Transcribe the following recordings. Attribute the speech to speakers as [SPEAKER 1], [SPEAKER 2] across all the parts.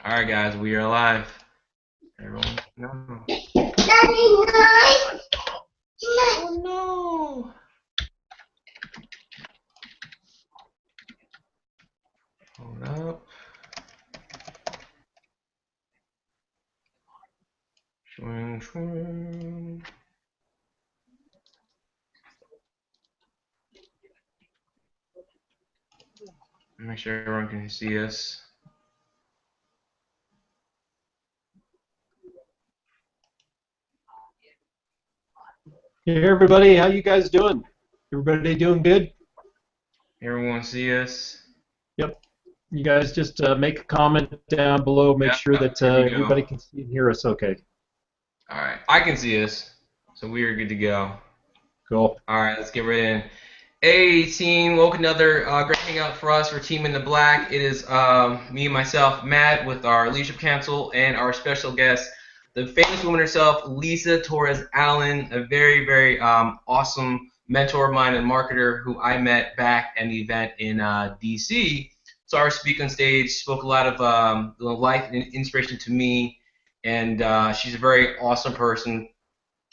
[SPEAKER 1] All right, guys, we are live. Everyone, no. Oh no! Hold up. Swing, swing. Make sure everyone can see us.
[SPEAKER 2] Hey everybody, how you guys doing? Everybody doing good?
[SPEAKER 1] Everyone see us.
[SPEAKER 2] Yep. You guys just make a comment down below. Make sure
[SPEAKER 1] Yep.
[SPEAKER 2] that
[SPEAKER 1] There we go.
[SPEAKER 2] everybody can see and hear us okay.
[SPEAKER 1] All right, I can see us, so we are good to go.
[SPEAKER 2] Cool.
[SPEAKER 1] All right, let's get right in. Hey team, welcome to another great hangout for us for Team in the Black. It is me and myself, Matt, with our leadership council and our special guest, the famous woman herself, Lisa Torres Allen, a very, very awesome mentor of mine and marketer who I met back at the event in DC. Saw her speak on stage, spoke a lot of life and inspiration to me, and she's a very awesome person.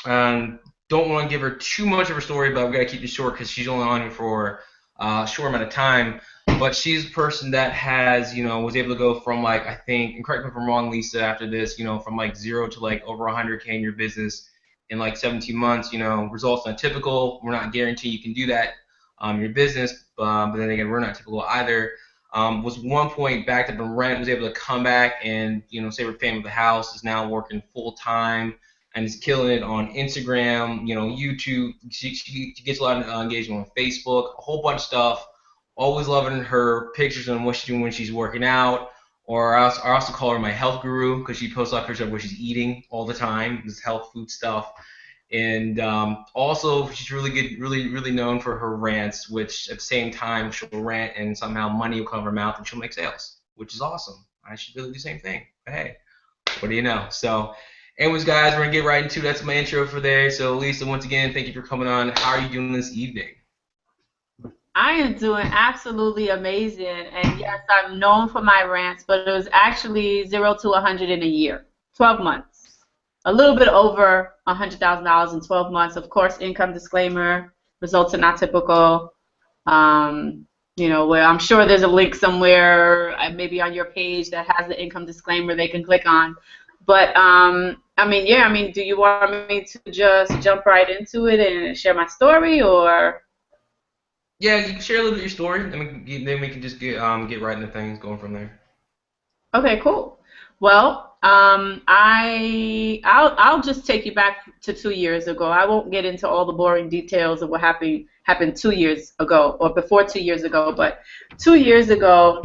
[SPEAKER 1] Um, don't want to give her too much of her story, but I've got to keep it short because she's only on here for a short amount of time. But she's a person that has, was able to go from like, I think, and correct me if I'm wrong, Lisa, after this, from like zero to like over 100K in your business in like 17 months. Results not typical. We're not guaranteeing you can do that in your business, but then again, we're not typical either. Was one point backed up in rent, was able to come back and, save her family the house, is now working full time and is killing it on Instagram, YouTube. She gets a lot of engagement on Facebook, a whole bunch of stuff. Always loving her pictures on what she's doing when she's working out. Or I also call her my health guru because she posts a lot of pictures of what she's eating all the time, this health food stuff. And also, she's really good, really known for her rants, which at the same time she'll rant and somehow money will come out of her mouth and she'll make sales, which is awesome. I should really do the same thing. But hey, what do you know? So, anyways, guys, we're gonna get right into it. That's my intro for there. So, Lisa, once again, thank you for coming on. How are you doing this evening?
[SPEAKER 3] I am doing absolutely amazing. And yes, I'm known for my rants, but it was actually 0 to 100 in a year, 12 months. A little bit over $100,000 in 12 months. Of course, income disclaimer, results are not typical. Where I'm sure there's a link somewhere, maybe on your page that has the income disclaimer they can click on. But do you want me to just jump right into it and share my story, or?
[SPEAKER 1] Yeah, you can share a little bit of your story, and then we can just get right into things going from there.
[SPEAKER 3] Okay, cool. Well, I'll just take you back to 2 years ago. I won't get into all the boring details of what happened 2 years ago or before 2 years ago. But 2 years ago,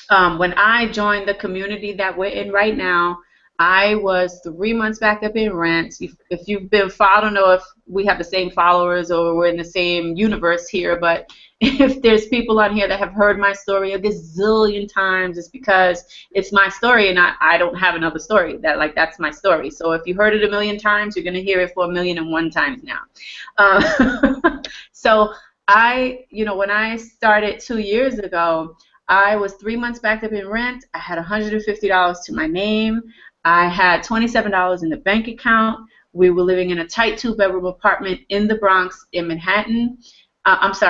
[SPEAKER 3] when I joined the community that we're in right now, I was 3 months back up in rent. If you've been followed, I don't know if we have the same followers or we're in the same universe here, but if there's people on here that have heard my story a gazillion times, it's because it's my story and I don't have another story. That's my story. So if you heard it a million times, you're going to hear it for 1,000,001 times now. So when I started 2 years ago, I was 3 months backed up in rent. I had $150 to my name. I had $27 in the bank account. We were living in a tight 2-bedroom apartment in the Bronx in Manhattan.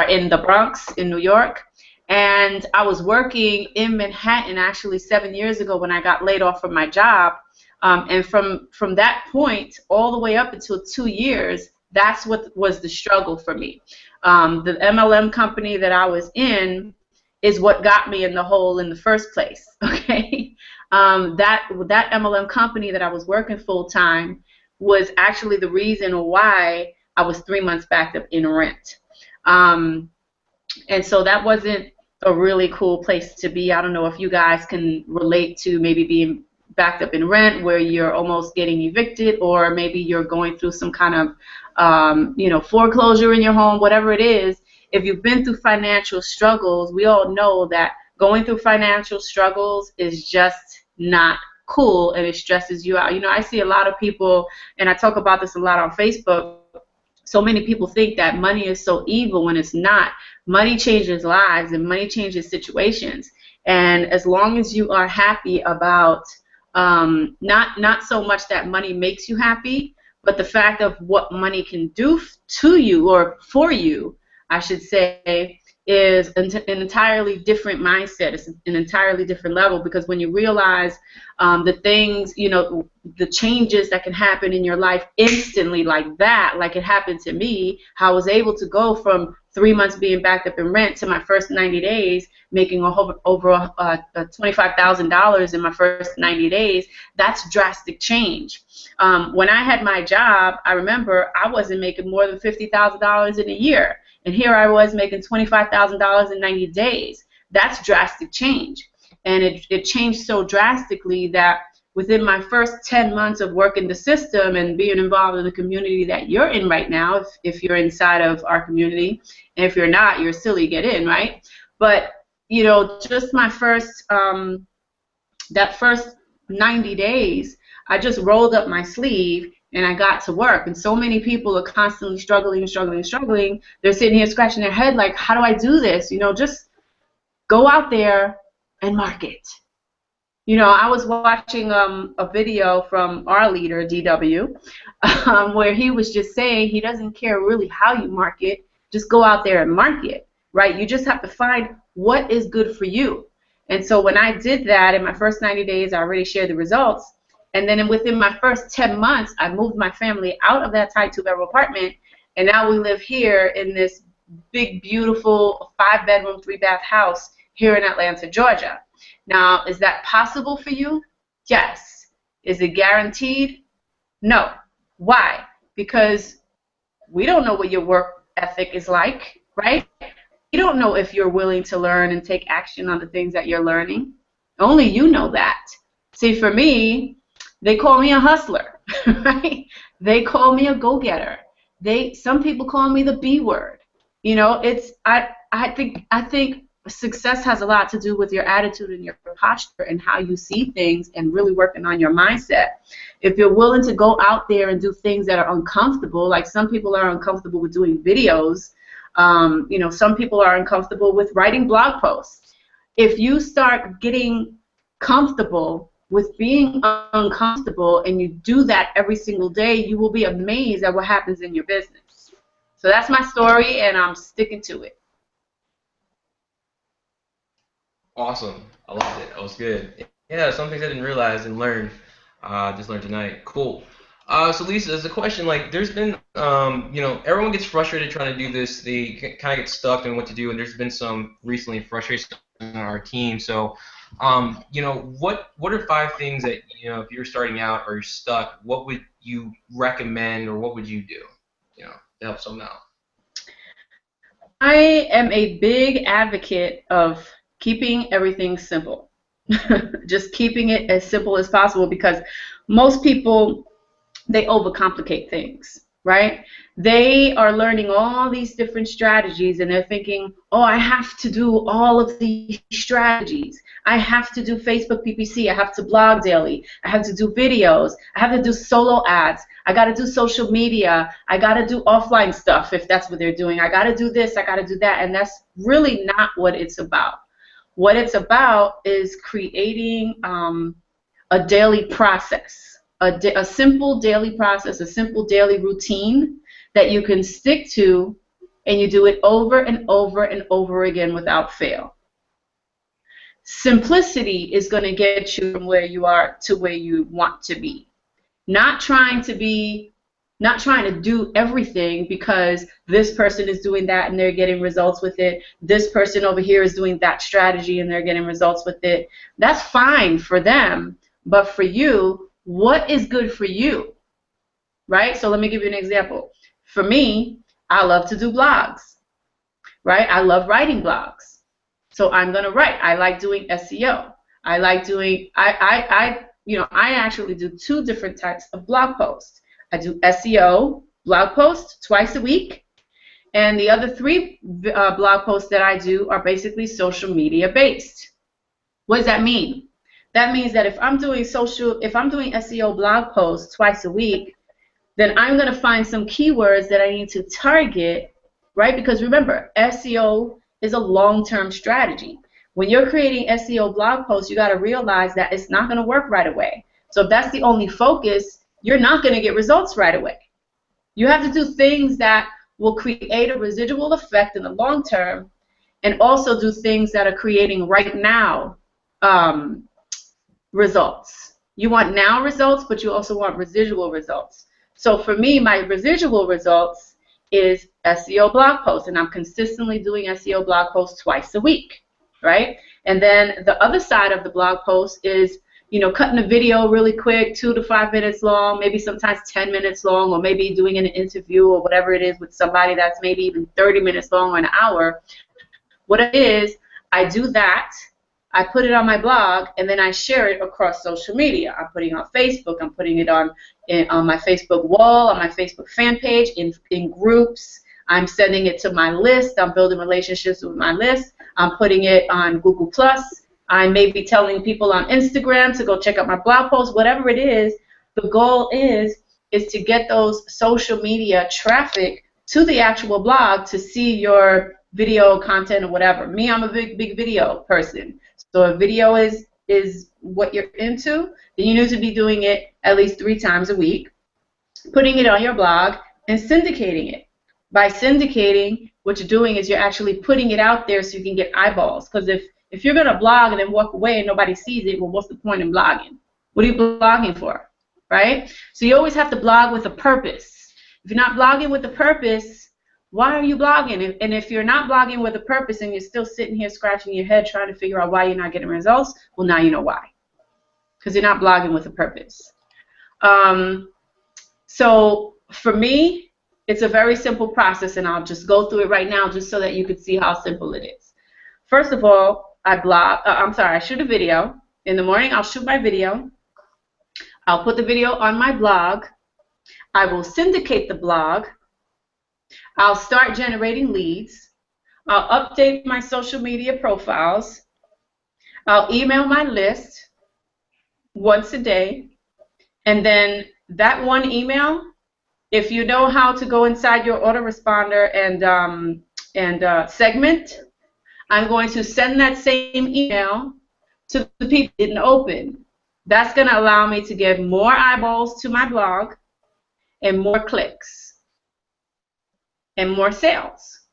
[SPEAKER 3] In the Bronx in New York. And I was working in Manhattan actually 7 years ago when I got laid off from my job. And from that point all the way up until 2 years, that's what was the struggle for me. The MLM company that I was in is what got me in the hole in the first place. Okay, that MLM company that I was working full time was actually the reason why I was 3 months backed up in rent. And so that wasn't a really cool place to be. I don't know if you guys can relate to maybe being backed up in rent where you're almost getting evicted, or maybe you're going through some kind of foreclosure in your home, whatever it is. If you've been through financial struggles, we all know that going through financial struggles is just not cool, and it stresses you out. I see a lot of people, and I talk about this a lot on Facebook. So many people think that money is so evil when it's not. Money changes lives and money changes situations. And as long as you are happy about not so much that money makes you happy, but the fact of what money can do to you or for you, I should say, is an entirely different mindset. It's an entirely different level, because when you realize the things, the changes that can happen in your life instantly like that, like it happened to me, how I was able to go from 3 months being backed up in rent to my first 90 days making over $25,000 in my first 90 days, that's drastic change. When I had my job, I remember I wasn't making more than $50,000 in a year. And here I was making $25,000 in 90 days. That's drastic change. And it changed so drastically that within my first 10 months of working the system and being involved in the community that you're in right now, if you're inside of our community, and if you're not, you're silly, get in, right? But, just my first, that first 90 days, I just rolled up my sleeve and I got to work. And so many people are constantly struggling. They're sitting here scratching their head like, how do I do this? Just go out there and market. I was watching a video from our leader, DW, where he was just saying he doesn't care really how you market. Just go out there and market, right? You just have to find what is good for you. And so when I did that in my first 90 days, I already shared the results. And then within my first 10 months, I moved my family out of that tight 2-bedroom apartment, and now we live here in this big, beautiful 5-bedroom, 3-bath house here in Atlanta, Georgia. Now, is that possible for you? Yes. Is it guaranteed? No. Why? Because we don't know what your work ethic is like, right? You don't know if you're willing to learn and take action on the things that you're learning. Only you know that. See, for me, they call me a hustler, right? They call me a go-getter. Some people call me the B word. I think success has a lot to do with your attitude and your posture and how you see things and really working on your mindset. If you're willing to go out there and do things that are uncomfortable, like some people are uncomfortable with doing videos, some people are uncomfortable with writing blog posts. If you start getting comfortable with being uncomfortable and you do that every single day, you will be amazed at what happens in your business. So that's my story, and I'm sticking to it.
[SPEAKER 1] Awesome. I loved it. That was good. Yeah, some things I didn't realize and learn. Just learned tonight. Cool. So Lisa, there's a question. Like, there's been, everyone gets frustrated trying to do this. They kind of get stuck in what to do, and there's been some recently frustration on our team. So, what are 5 things that if you're starting out or you're stuck, what would you recommend or what would you do, to help someone out?
[SPEAKER 3] I am a big advocate of keeping everything simple. Just keeping it as simple as possible, because most people, they overcomplicate things, right? They are learning all these different strategies and they're thinking, oh, I have to do all of these strategies. I have to do Facebook PPC. I have to blog daily. I have to do videos. I have to do solo ads. I got to do social media. I got to do offline stuff if that's what they're doing. I got to do this. I got to do that. And that's really not what it's about. What it's about is creating a daily process, a simple daily process, a simple daily routine that you can stick to, and you do it over and over and over again without fail. Simplicity is going to get you from where you are to where you want to be. Not trying to do everything because this person is doing that and they're getting results with it. This person over here is doing that strategy and they're getting results with it. That's fine for them, but for you, what is good for you, right? So let me give you an example. For me, I love to do blogs, right? I love writing blogs. So I'm going to write. I like doing SEO. I like doing, I actually do 2 different types of blog posts. I do SEO blog posts twice a week, and the other 3 blog posts that I do are basically social media based. What does that mean? That means that if I'm doing SEO blog posts twice a week, then I'm going to find some keywords that I need to target, right? Because remember, SEO is a long-term strategy. When you're creating SEO blog posts, you got to realize that it's not going to work right away. So if that's the only focus, you're not going to get results right away. You have to do things that will create a residual effect in the long term, and also do things that are creating right now results. You want now results, but you also want residual results. So for me, my residual results is SEO blog posts, and I'm consistently doing SEO blog posts twice a week, right? And then the other side of the blog post is, you know, cutting a video really quick, 2 to 5 minutes long, maybe sometimes 10 minutes long, or maybe doing an interview or whatever it is with somebody that's maybe even 30 minutes long or an hour. What it is, I do that, I put it on my blog, and then I share it across social media. I'm putting it on Facebook, I'm putting it on my Facebook wall, on my Facebook fan page, in groups. I'm sending it to my list. I'm building relationships with my list. I'm putting it on Google+. I may be telling people on Instagram to go check out my blog post. Whatever it is, the goal is to get those social media traffic to the actual blog to see your video content or whatever. Me, I'm a big video person. So if video is what you're into, then you need to be doing it at least 3 times a week, putting it on your blog, and syndicating it. By syndicating, what you're doing is you're actually putting it out there so you can get eyeballs. Because if you're going to blog and then walk away and nobody sees it, well, what's the point in blogging? What are you blogging for, right? So you always have to blog with a purpose. If you're not blogging with a purpose, why are you blogging? And if you're not blogging with a purpose and you're still sitting here scratching your head trying to figure out why you're not getting results, well, now you know why. Because you're not blogging with a purpose. So for me, it's a very simple process, and I'll just go through it right now just so that you can see how simple it is. First of all, I shoot a video. In the morning, I'll shoot my video. I'll put the video on my blog. I will syndicate the blog. I'll start generating leads. I'll update my social media profiles. I'll email my list once a day. And then that one email, if you know how to go inside your autoresponder and segment, I'm going to send that same email to the people who didn't open. That's going to allow me to get more eyeballs to my blog and more clicks and more sales,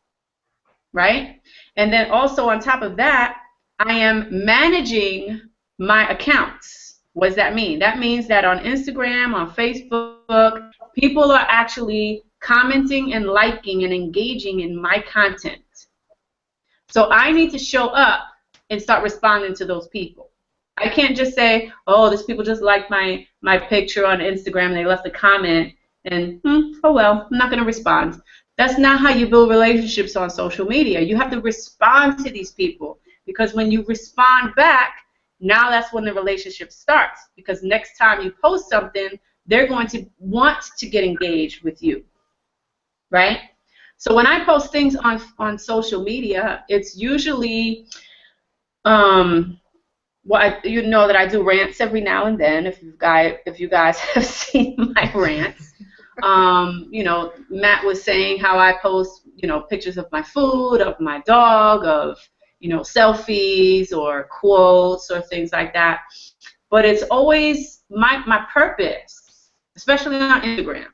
[SPEAKER 3] right? And then also on top of that, I am managing my accounts. What does that mean? That means that on Instagram, on Facebook, people are actually commenting and liking and engaging in my content. So I need to show up and start responding to those people. I can't just say, oh, these people just liked my picture on Instagram and they left a comment, and oh well, I'm not going to respond. That's not how you build relationships on social media. You have to respond to these people, because when you respond back, now that's when the relationship starts, because next time you post something, they're going to want to get engaged with you, right? So when I post things on social media, it's usually, you know that I do rants every now and then. If you guys have seen my rants, you know, Matt was saying how I post, you know, pictures of my food, of my dog, of, you know, selfies or quotes or things like that. But it's always my purpose, especially on Instagram,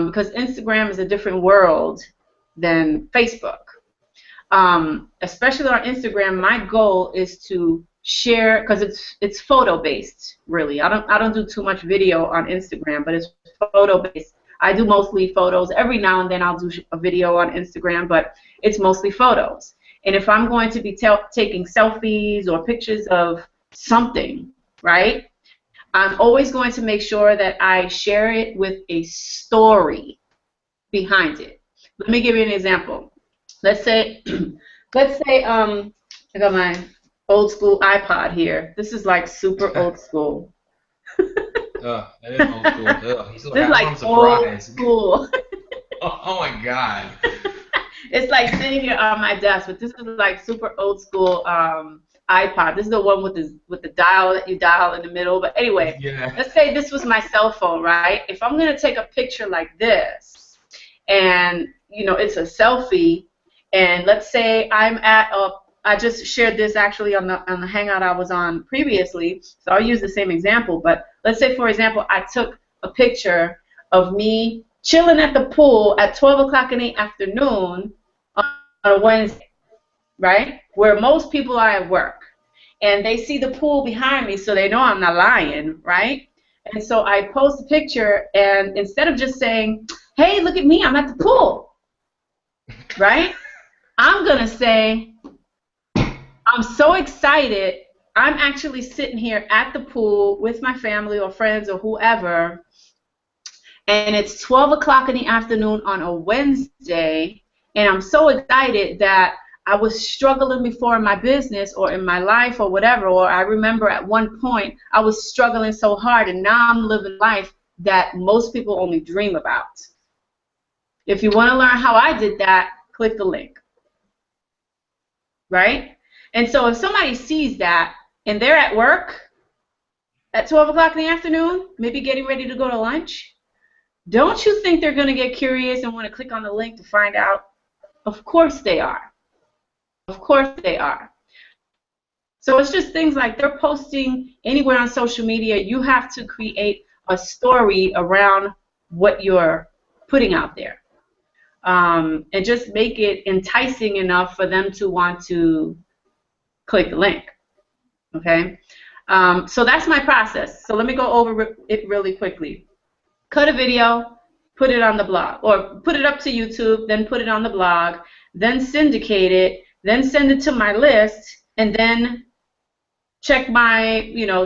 [SPEAKER 3] because Instagram is a different world than Facebook. Especially on Instagram, my goal is to share, because it's photo based, really. I don't do too much video on Instagram, but it's photo based. I do mostly photos. Every now and then I'll do a video on Instagram, but it's mostly photos. And if I'm going to be taking selfies or pictures of something, right, I'm always going to make sure that I share it with a story behind it. Let me give you an example. Let's say I got my old school iPod here. This is like super old school.
[SPEAKER 1] That is old school. He's
[SPEAKER 3] this is like old school.
[SPEAKER 1] Oh my God.
[SPEAKER 3] It's like sitting here on my desk, but this is like super old school iPod. This is the one with the dial that you dial in the middle. But anyway, yeah. Let's say this was my cell phone, right? If I'm gonna take a picture like this, and you know it's a selfie, and let's say I'm at I just shared this actually on the Hangout I was on previously, so I'll use the same example. But let's say, for example, I took a picture of me chilling at the pool at 12 o'clock in the afternoon on a Wednesday, right? Where most people are at work. And they see the pool behind me, so they know I'm not lying, right? And so I post a picture, and instead of just saying, hey, look at me, I'm at the pool, right? I'm going to say, I'm so excited. I'm actually sitting here at the pool with my family or friends or whoever, and it's 12 o'clock in the afternoon on a Wednesday, and I'm so excited that I was struggling before in my business or in my life or whatever, or I remember at one point I was struggling so hard, and now I'm living life that most people only dream about. If you want to learn how I did that, click the link. Right? And so if somebody sees that and they're at work at 12 o'clock in the afternoon, maybe getting ready to go to lunch, don't you think they're going to get curious and want to click on the link to find out? Of course they are. Of course they are. So it's just things like they're posting anywhere on social media. You have to create a story around what you're putting out there. And just make it enticing enough for them to want to click the link. Okay? So that's my process. So let me go over it really quickly. Cut a video, put it on the blog, or put it up to YouTube, then put it on the blog, then syndicate it, then send it to my list, and then check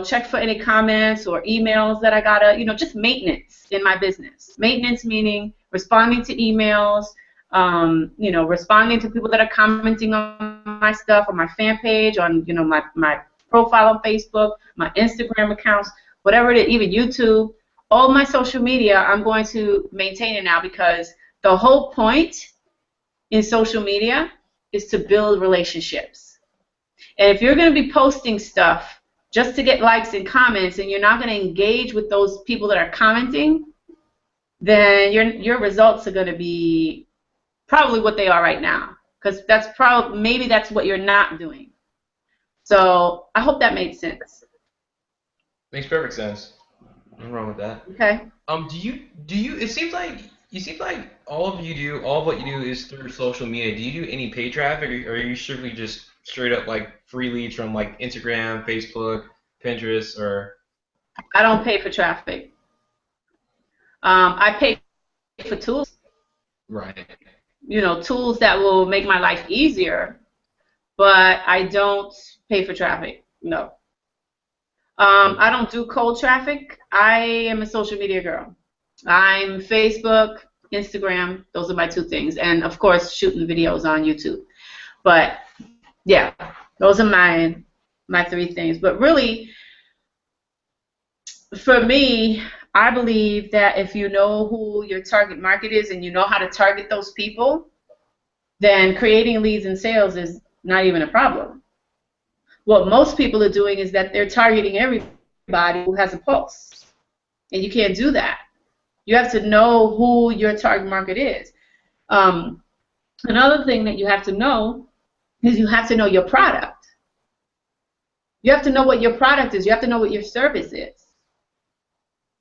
[SPEAKER 3] check for any comments or emails that I gotta, just maintenance in my business. Maintenance meaning responding to emails, responding to people that are commenting on my stuff, on my fan page, on, my profile on Facebook, my Instagram accounts, whatever it is, even YouTube. All my social media, I'm going to maintain it now, because the whole point in social media is to build relationships. And if you're going to be posting stuff just to get likes and comments, and you're not going to engage with those people that are commenting, then your results are going to be probably what they are right now, because maybe that's what you're not doing. So I hope that made sense.
[SPEAKER 1] Makes perfect sense. Nothing wrong with that.
[SPEAKER 3] Okay.
[SPEAKER 1] Do you? It seems like all of what you do is through social media. Do you do any paid traffic, or are you strictly just straight up like free leads from like Instagram, Facebook, Pinterest, or?
[SPEAKER 3] I don't pay for traffic. I pay for tools.
[SPEAKER 1] Right.
[SPEAKER 3] Tools that will make my life easier, but I don't pay for traffic. No. I don't do cold traffic. I am a social media girl. I'm Facebook, Instagram. Those are my two things. And, of course, shooting videos on YouTube. But, yeah, those are my three things. But really, for me, I believe that if you know who your target market is and you know how to target those people, then creating leads and sales is not even a problem. What most people are doing is that they're targeting everybody who has a pulse. And you can't do that. You have to know who your target market is. Another thing that you have to know is you have to know your product. You have to know what your product is. You have to know what your service is.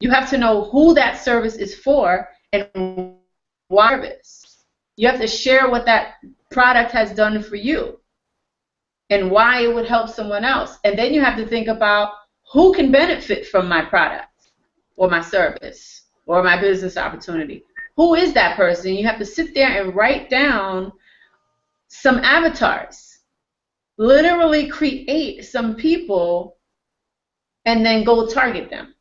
[SPEAKER 3] You have to know who that service is for and why service. You have to share what that product has done for you and why it would help someone else. And then you have to think about who can benefit from my product or my service or my business opportunity. Who is that person? You have to sit there and write down some avatars. Literally create some people and then go target them.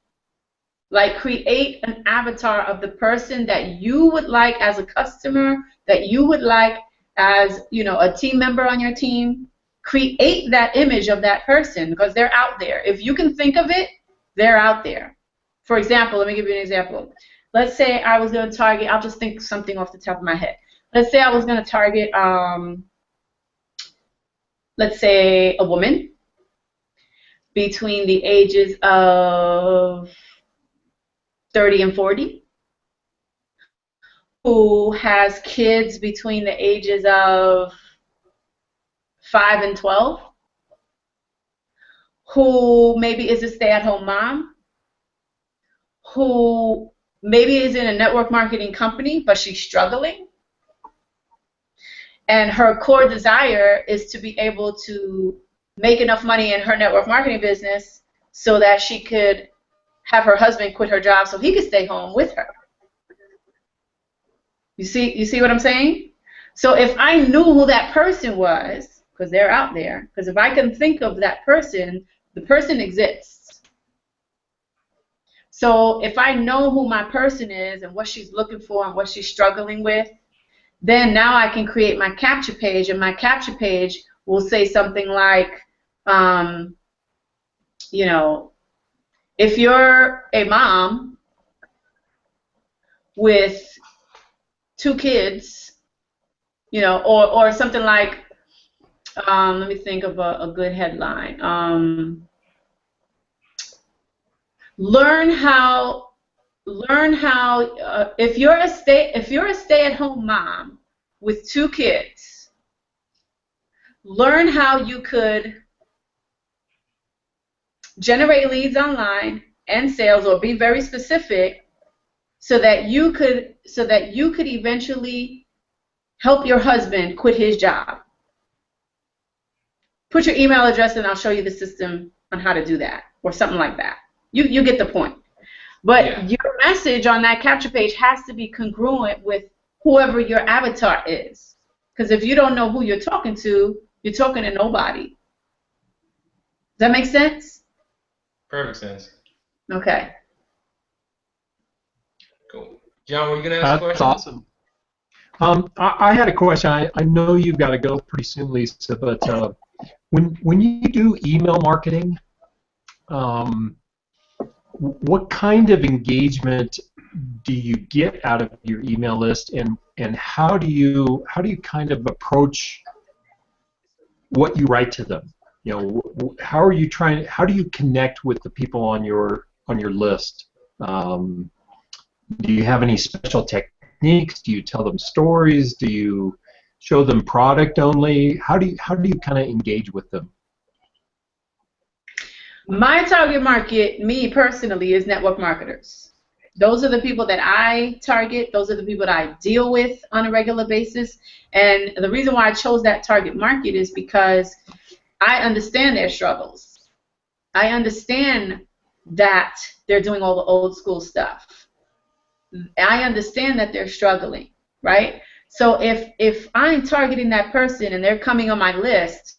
[SPEAKER 3] Like, create an avatar of the person that you would like as a customer, that you would like as, a team member on your team. Create that image of that person, because they're out there. If you can think of it, they're out there. For example, let me give you an example. Let's say I was going to target, I'll just think something off the top of my head. Let's say I was going to target, let's say, a woman between the ages of 30 and 40, who has kids between the ages of 5 and 12, who maybe is a stay-at-home mom, who maybe is in a network marketing company, but she's struggling. And her core desire is to be able to make enough money in her network marketing business so that she could have her husband quit her job so he could stay home with her. You see what I'm saying? So if I knew who that person was, because they're out there, because if I can think of that person, the person exists. So if I know who my person is and what she's looking for and what she's struggling with, then now I can create my capture page, and my capture page will say something like, you know, if you're a mom with 2 kids, you know, or something like, let me think of a good headline. Learn how if you're a stay-at-home mom with 2 kids, learn how you could generate leads online and sales, or be very specific, so that you could eventually help your husband quit his job. Put your email address and I'll show you the system on how to do that, or something like that. You get the point. But yeah, your message on that capture page has to be congruent with whoever your avatar is. Because if you don't know who you're talking to nobody. Does that make sense?
[SPEAKER 1] Perfect sense.
[SPEAKER 3] Okay.
[SPEAKER 1] Cool. John, were you going to ask a question?
[SPEAKER 2] That's awesome. I had a question. I know you've got to go pretty soon, Lisa, but when you do email marketing, what kind of engagement do you get out of your email list, and how do you kind of approach what you write to them? You know, how do you connect with the people on your list? Do you have any special techniques? Do you tell them stories? Do you show them product only? How do you kind of engage with them?
[SPEAKER 3] My target market, me personally, is network marketers. Those are the people that I target. Those are the people that I deal with on a regular basis. And the reason why I chose that target market is because I understand their struggles. I understand that they're doing all the old school stuff. I understand that they're struggling, right? So if I'm targeting that person and they're coming on my list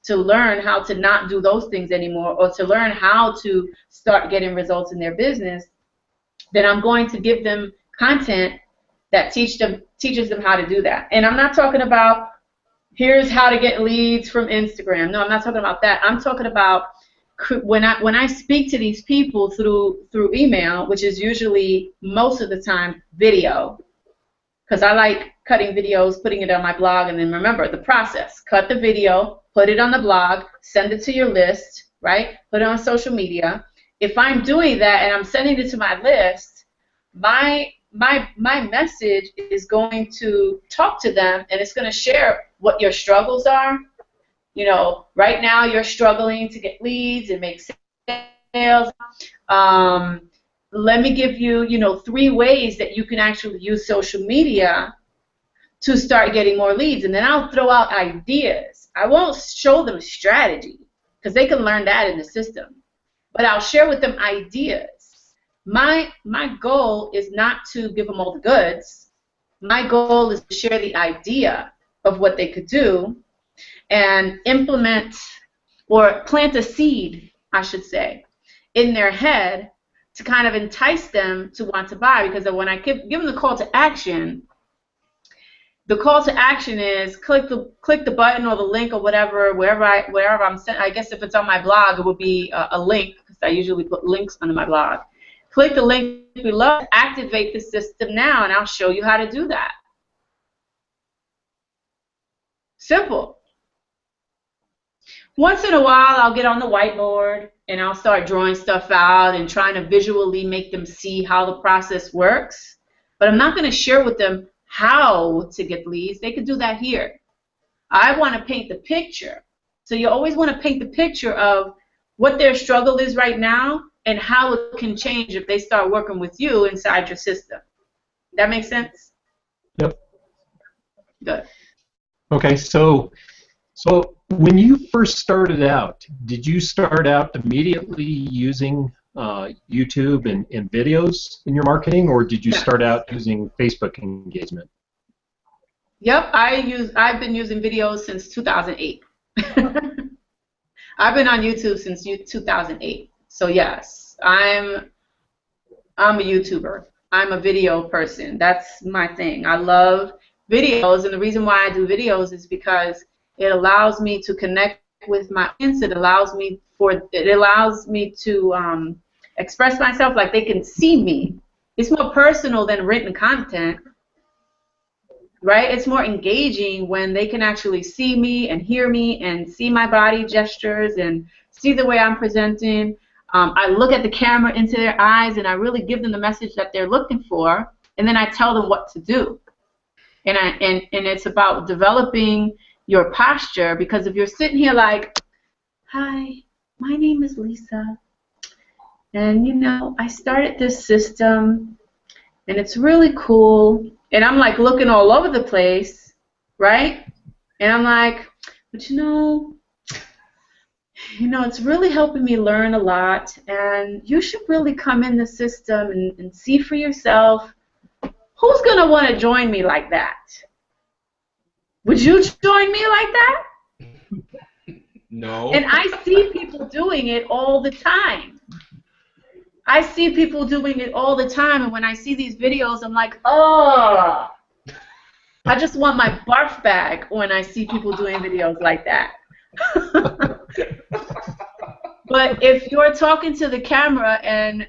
[SPEAKER 3] to learn how to not do those things anymore, or to learn how to start getting results in their business, then I'm going to give them content that teaches them how to do that. And I'm not talking about here's how to get leads from Instagram. No, I'm not talking about that. I'm talking about when I speak to these people through email, which is usually most of the time video, because I like cutting videos, putting it on my blog, and then remember the process. Cut the video, put it on the blog, send it to your list, right? Put it on social media. If I'm doing that and I'm sending it to my list, my message is going to talk to them, and it's going to share what your struggles are. You know, right now you're struggling to get leads and make sales. Let me give you, 3 ways that you can actually use social media to start getting more leads. And then I'll throw out ideas. I won't show them strategy, because they can learn that in the system. But I'll share with them ideas. My goal is not to give them all the goods. My goal is to share the idea of what they could do and implement, or plant a seed, I should say, in their head to kind of entice them to want to buy. Because when I give them the call to action is click the button or the link or whatever, wherever I'm sent. I guess if it's on my blog, it would be a link, because I usually put links under my blog. Click the link below, activate the system now, and I'll show you how to do that. Simple. Once in a while, I'll get on the whiteboard and I'll start drawing stuff out and trying to visually make them see how the process works. But I'm not going to share with them how to get leads. They can do that here. I want to paint the picture. So you always want to paint the picture of what their struggle is right now and how it can change if they start working with you inside your system. That makes sense?
[SPEAKER 2] Yep.
[SPEAKER 3] Good.
[SPEAKER 2] Okay, so when you first started out, did you start out immediately using YouTube and videos in your marketing, or did you start out using Facebook engagement?
[SPEAKER 3] Yep, I've been using videos since 2008. I've been on YouTube since 2008. So yes, I'm a YouTuber. I'm a video person. That's my thing. I love videos, and the reason why I do videos is because it allows me to connect with my audience. It allows me to express myself like they can see me. It's more personal than written content, right? It's more engaging when they can actually see me and hear me and see my body gestures and see the way I'm presenting. I look at the camera into their eyes and I really give them the message that they're looking for, and then I tell them what to do. And it's about developing your posture, because if you're sitting here like, hi, my name is Lisa, and I started this system and it's really cool, and I'm like looking all over the place, right? And I'm like, but it's really helping me learn a lot, and you should really come in the system and see for yourself. Who's going to want to join me like that? Would you join me like that?
[SPEAKER 1] No.
[SPEAKER 3] And I see people doing it all the time. I see people doing it all the time, and when I see these videos, I'm like, oh, I just want my barf bag when I see people doing videos like that. But if you're talking to the camera and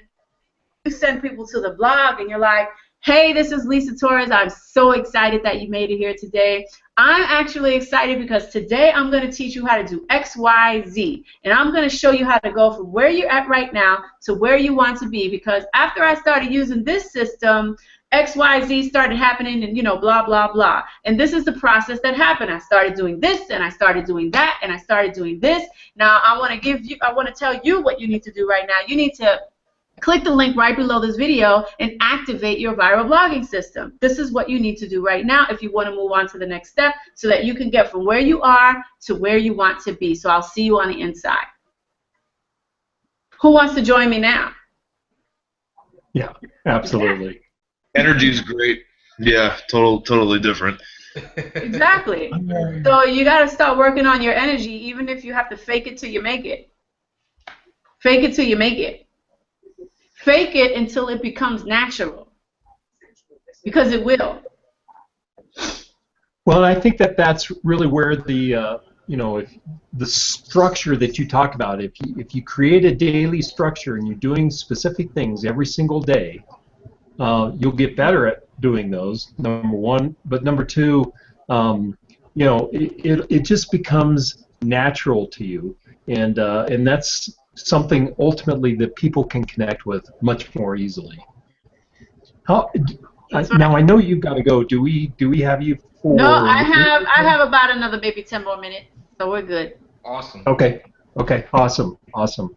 [SPEAKER 3] you send people to the blog and you're like, hey, this is Lisa Torres. I'm so excited that you made it here today. I'm actually excited because today I'm going to teach you how to do X, Y, Z. And I'm going to show you how to go from where you're at right now to where you want to be, because after I started using this system, X, Y, Z started happening, and blah, blah, blah. And this is the process that happened. I started doing this, and I started doing that, and I started doing this. Now I want to tell you what you need to do right now. You need to click the link right below this video and activate your viral blogging system. This is what you need to do right now if you want to move on to the next step, so that you can get from where you are to where you want to be. So I'll see you on the inside. Who wants to join me now?
[SPEAKER 2] Yeah, absolutely.
[SPEAKER 4] Energy's great. Yeah, totally different.
[SPEAKER 3] Exactly. So you got to start working on your energy, even if you have to fake it till you make it. Fake it till you make it. Fake it until it becomes natural, because it will.
[SPEAKER 2] Well, I think that's really where the the structure that you talk about. If you create a daily structure and you're doing specific things every single day, you'll get better at doing those. Number one, but number two, it just becomes natural to you, and that's something ultimately that people can connect with much more easily. Now I know you've got to go. Do we have you for?
[SPEAKER 3] No, I have about another maybe 10 more minutes, so we're good.
[SPEAKER 1] Awesome.
[SPEAKER 2] Okay, awesome.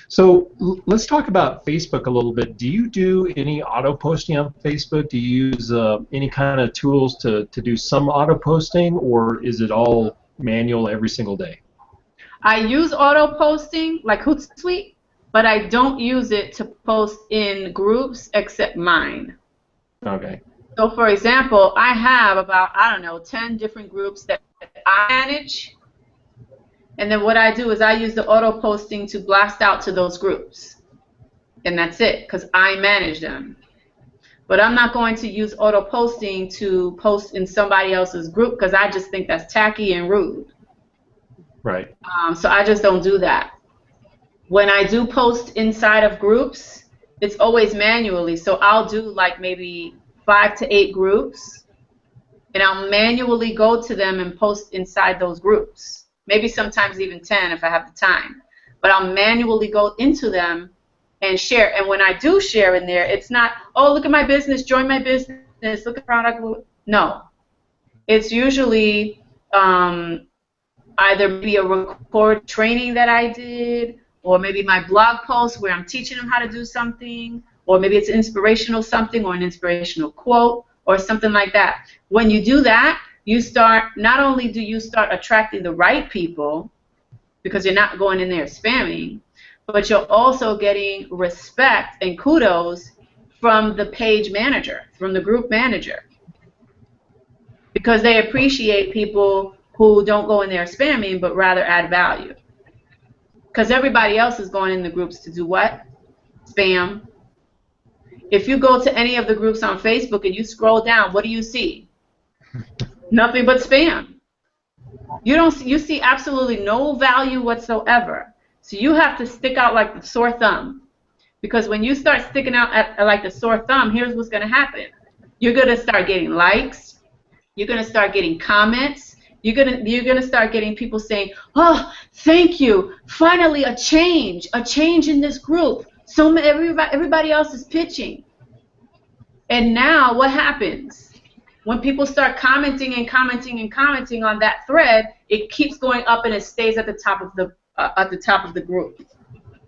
[SPEAKER 2] So let's talk about Facebook a little bit. Do you do any auto posting on Facebook? Do you use any kind of tools to do some auto posting, or is it all manual every single day?
[SPEAKER 3] I use auto posting like Hootsuite, but I don't use it to post in groups except mine.
[SPEAKER 2] Okay.
[SPEAKER 3] So for example, I have about, 10 different groups that I manage. And then what I do is I use the auto posting to blast out to those groups. And that's it, because I manage them. But I'm not going to use auto posting to post in somebody else's group, because I just think that's tacky and rude.
[SPEAKER 2] Right.
[SPEAKER 3] So I just don't do that. When I do post inside of groups, it's always manually. So I'll do like maybe 5 to 8 groups, and I'll manually go to them and post inside those groups. Maybe sometimes even 10 if I have the time. But I'll manually go into them and share. And when I do share in there, it's not, oh, look at my business, join my business, look at product. No. It's usually either maybe a record training that I did, or maybe my blog post where I'm teaching them how to do something, or maybe it's inspirational something or an inspirational quote or something like that. When you do that, you start, not only do you start attracting the right people because you're not going in there spamming, but you're also getting respect and kudos from the page manager, from the group manager, because they appreciate people who don't go in there spamming but rather add value. Because everybody else is going in the groups to do what? Spam. If you go to any of the groups on Facebook and you scroll down, what do you see? Nothing but spam. You see absolutely no value whatsoever. So you have to stick out like the sore thumb. Because when you start sticking out like the sore thumb, here's what's going to happen. You're going to start getting likes. You're going to start getting comments. You're gonna start getting people saying, "Oh, thank you! Finally, a change in this group. So everybody else is pitching." And now, what happens? When people start commenting and commenting and commenting on that thread, it keeps going up and it stays at the top of the group.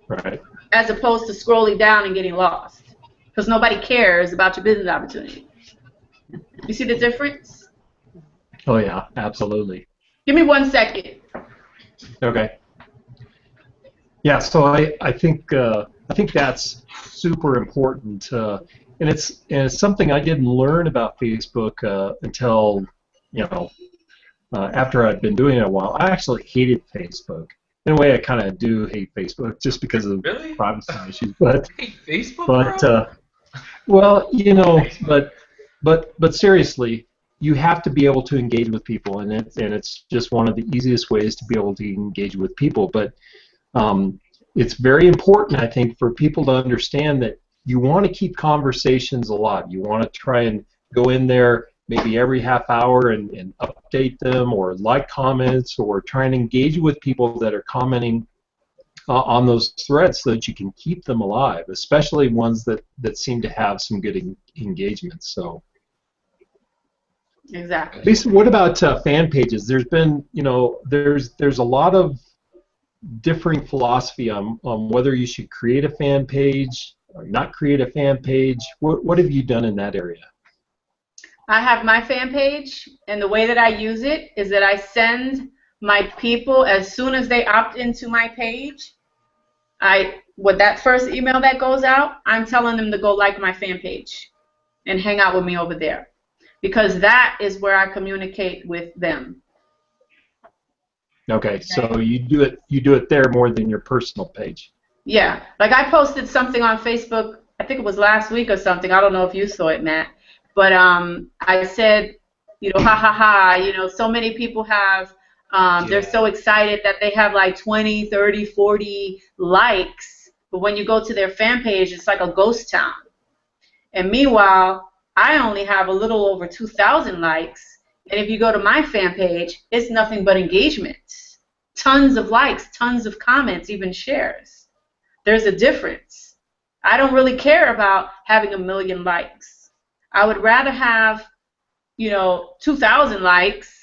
[SPEAKER 2] Right.
[SPEAKER 3] As opposed to scrolling down and getting lost, because nobody cares about your business opportunity. You see the difference?
[SPEAKER 2] Oh yeah, absolutely.
[SPEAKER 3] Give me 1 second.
[SPEAKER 2] Okay. Yeah, so I think that's super important, and it's something I didn't learn about Facebook until after I'd been doing it a while. I actually hated Facebook. In a way, I kind of do hate Facebook just because of privacy issues. But
[SPEAKER 1] Hey, Facebook,
[SPEAKER 2] bro? Well, but seriously, you have to be able to engage with people, and it's just one of the easiest ways to be able to engage with people. But it's very important, I think, for people to understand that you want to keep conversations alive. You want to try and go in there maybe every half hour and update them, or like comments, or try and engage with people that are commenting on those threads so that you can keep them alive, especially ones that seem to have some good engagement. So.
[SPEAKER 3] Exactly.
[SPEAKER 2] Lisa, what about fan pages? There's been, there's a lot of differing philosophy on whether you should create a fan page or not create a fan page. What have you done in that area?
[SPEAKER 3] I have my fan page, and the way that I use it is that I send my people, as soon as they opt into my page, with that first email that goes out, I'm telling them to go like my fan page and hang out with me over there. Because that is where I communicate with them.
[SPEAKER 2] Okay, so you do it there more than your personal page.
[SPEAKER 3] Yeah, like I posted something on Facebook, I think it was last week or something. I don't know if you saw it, Matt, but I said, ha ha ha, so many people have, they're so excited that they have like 20, 30, 40 likes, but when you go to their fan page, it's like a ghost town. And meanwhile, I only have a little over 2,000 likes, and if you go to my fan page, it's nothing but engagements. Tons of likes, tons of comments, even shares. There's a difference. I don't really care about having 1 million likes. I would rather have, 2,000 likes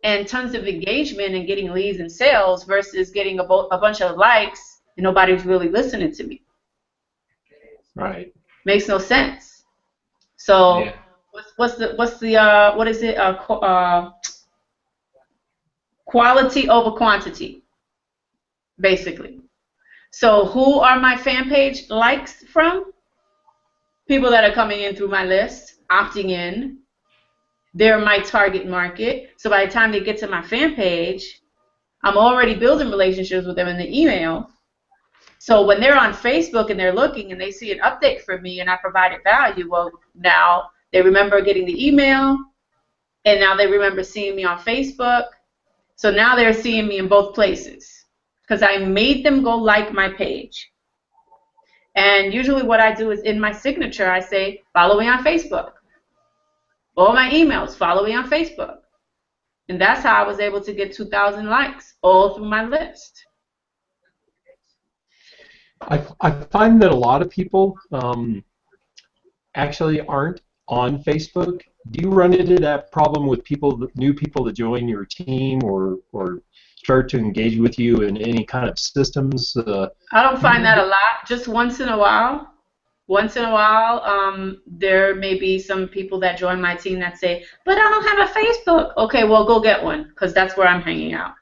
[SPEAKER 3] and tons of engagement and getting leads and sales versus getting a bunch of likes and nobody's really listening to me.
[SPEAKER 2] Right.
[SPEAKER 3] Makes no sense. So
[SPEAKER 1] Yeah.
[SPEAKER 3] what is it? Quality over quantity, basically. So who are my fan page likes from? People that are coming in through my list, opting in. They're my target market. So by the time they get to my fan page, I'm already building relationships with them in the email. So when they're on Facebook and they're looking and they see an update from me and I provided value, well, now they remember getting the email, and now they remember seeing me on Facebook. So now they're seeing me in both places because I made them go like my page. And usually what I do is in my signature, I say, follow me on Facebook. All my emails, follow me on Facebook. And that's how I was able to get 2,000 likes all through my list.
[SPEAKER 2] I find that a lot of people actually aren't on Facebook. do you run into that problem with new people that join your team or start to engage with you in any kind of systems?
[SPEAKER 3] I don't find that a lot. Just once in a while. Once in a while, there may be some people that join my team that say, but I don't have a Facebook. Okay, well, go get one, because that's where I'm hanging out.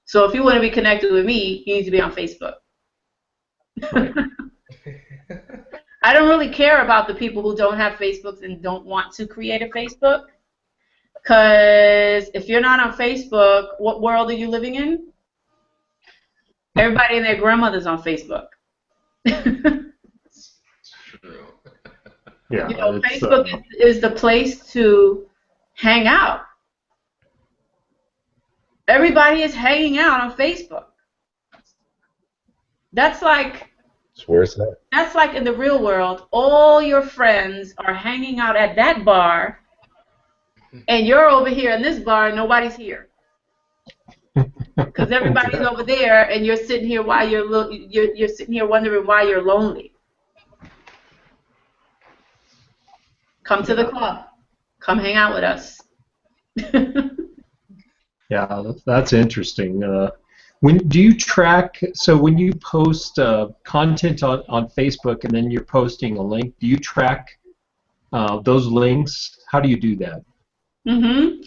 [SPEAKER 3] So if you want to be connected with me, you need to be on Facebook.
[SPEAKER 2] Right.
[SPEAKER 3] I don't really care about the people who don't have Facebooks and don't want to create a Facebook, because if you're not on Facebook, what world are you living in? Everybody and their grandmother's on Facebook.
[SPEAKER 1] True.
[SPEAKER 2] Yeah,
[SPEAKER 3] You know, Facebook is the place to hang out. Everybody is hanging out on Facebook. That's like
[SPEAKER 5] It's where it's at.
[SPEAKER 3] That's like in the real world, all your friends are hanging out at that bar, and you're over here in this bar and nobody's here. Because everybody's over there, and you're sitting here while you're sitting here wondering why you're lonely. Come to the club. Come hang out with us.
[SPEAKER 2] Yeah, that's interesting. When do you track? So when you post content on Facebook and then you're posting a link, do you track those links? How do you do that?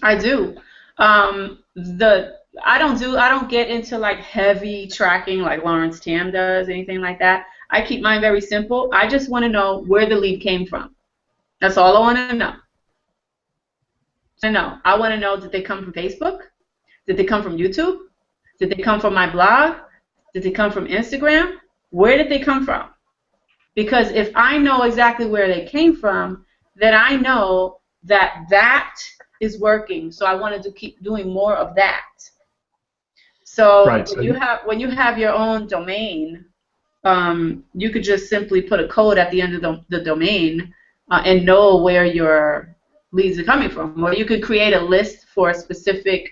[SPEAKER 3] I do. I don't get into like heavy tracking like Lawrence Tam does, anything like that. I keep mine very simple. I just want to know where the lead came from. That's all I want to know. I want to know, did they come from Facebook? Did they come from YouTube? Did they come from my blog? Did they come from Instagram? Where did they come from? Because if I know exactly where they came from, then I know that that is working. So I wanted to keep doing more of that. So
[SPEAKER 2] Right.
[SPEAKER 3] when you have your own domain, you could just simply put a code at the end of the domain and know where your leads are coming from. Or you could create a list for a specific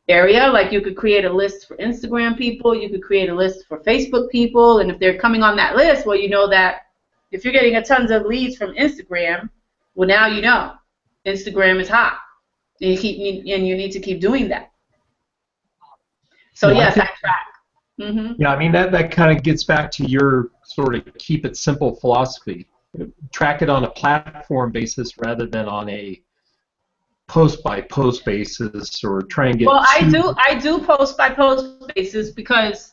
[SPEAKER 3] area. Like you could create a list for Instagram people, you could create a list for Facebook people, and if they're coming on that list, well, you know that if you're getting a tons of leads from Instagram, well, now you know Instagram is hot, and you need to keep doing that. So
[SPEAKER 2] Yeah,
[SPEAKER 3] yes, I track.
[SPEAKER 2] Yeah, I mean that kind of gets back to your sort of keep it simple philosophy. Track it on a platform basis rather than on a post by post basis, or try and get.
[SPEAKER 3] Well, I do post by post basis because,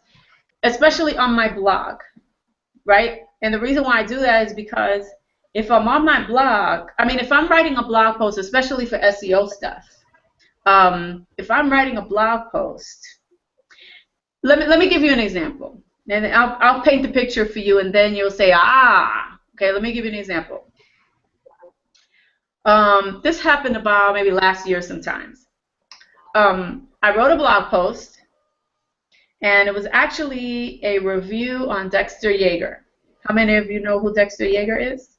[SPEAKER 3] especially on my blog, right? And the reason why I do that is because if I'm on my blog, I mean, if I'm writing a blog post, especially for SEO stuff, if I'm writing a blog post, let me give you an example, and I'll paint the picture for you, and then you'll say, okay, let me give you an example. This happened about maybe last year sometimes. I wrote a blog post, and it was actually a review on Dexter Yeager. How many of you know who Dexter Yeager is?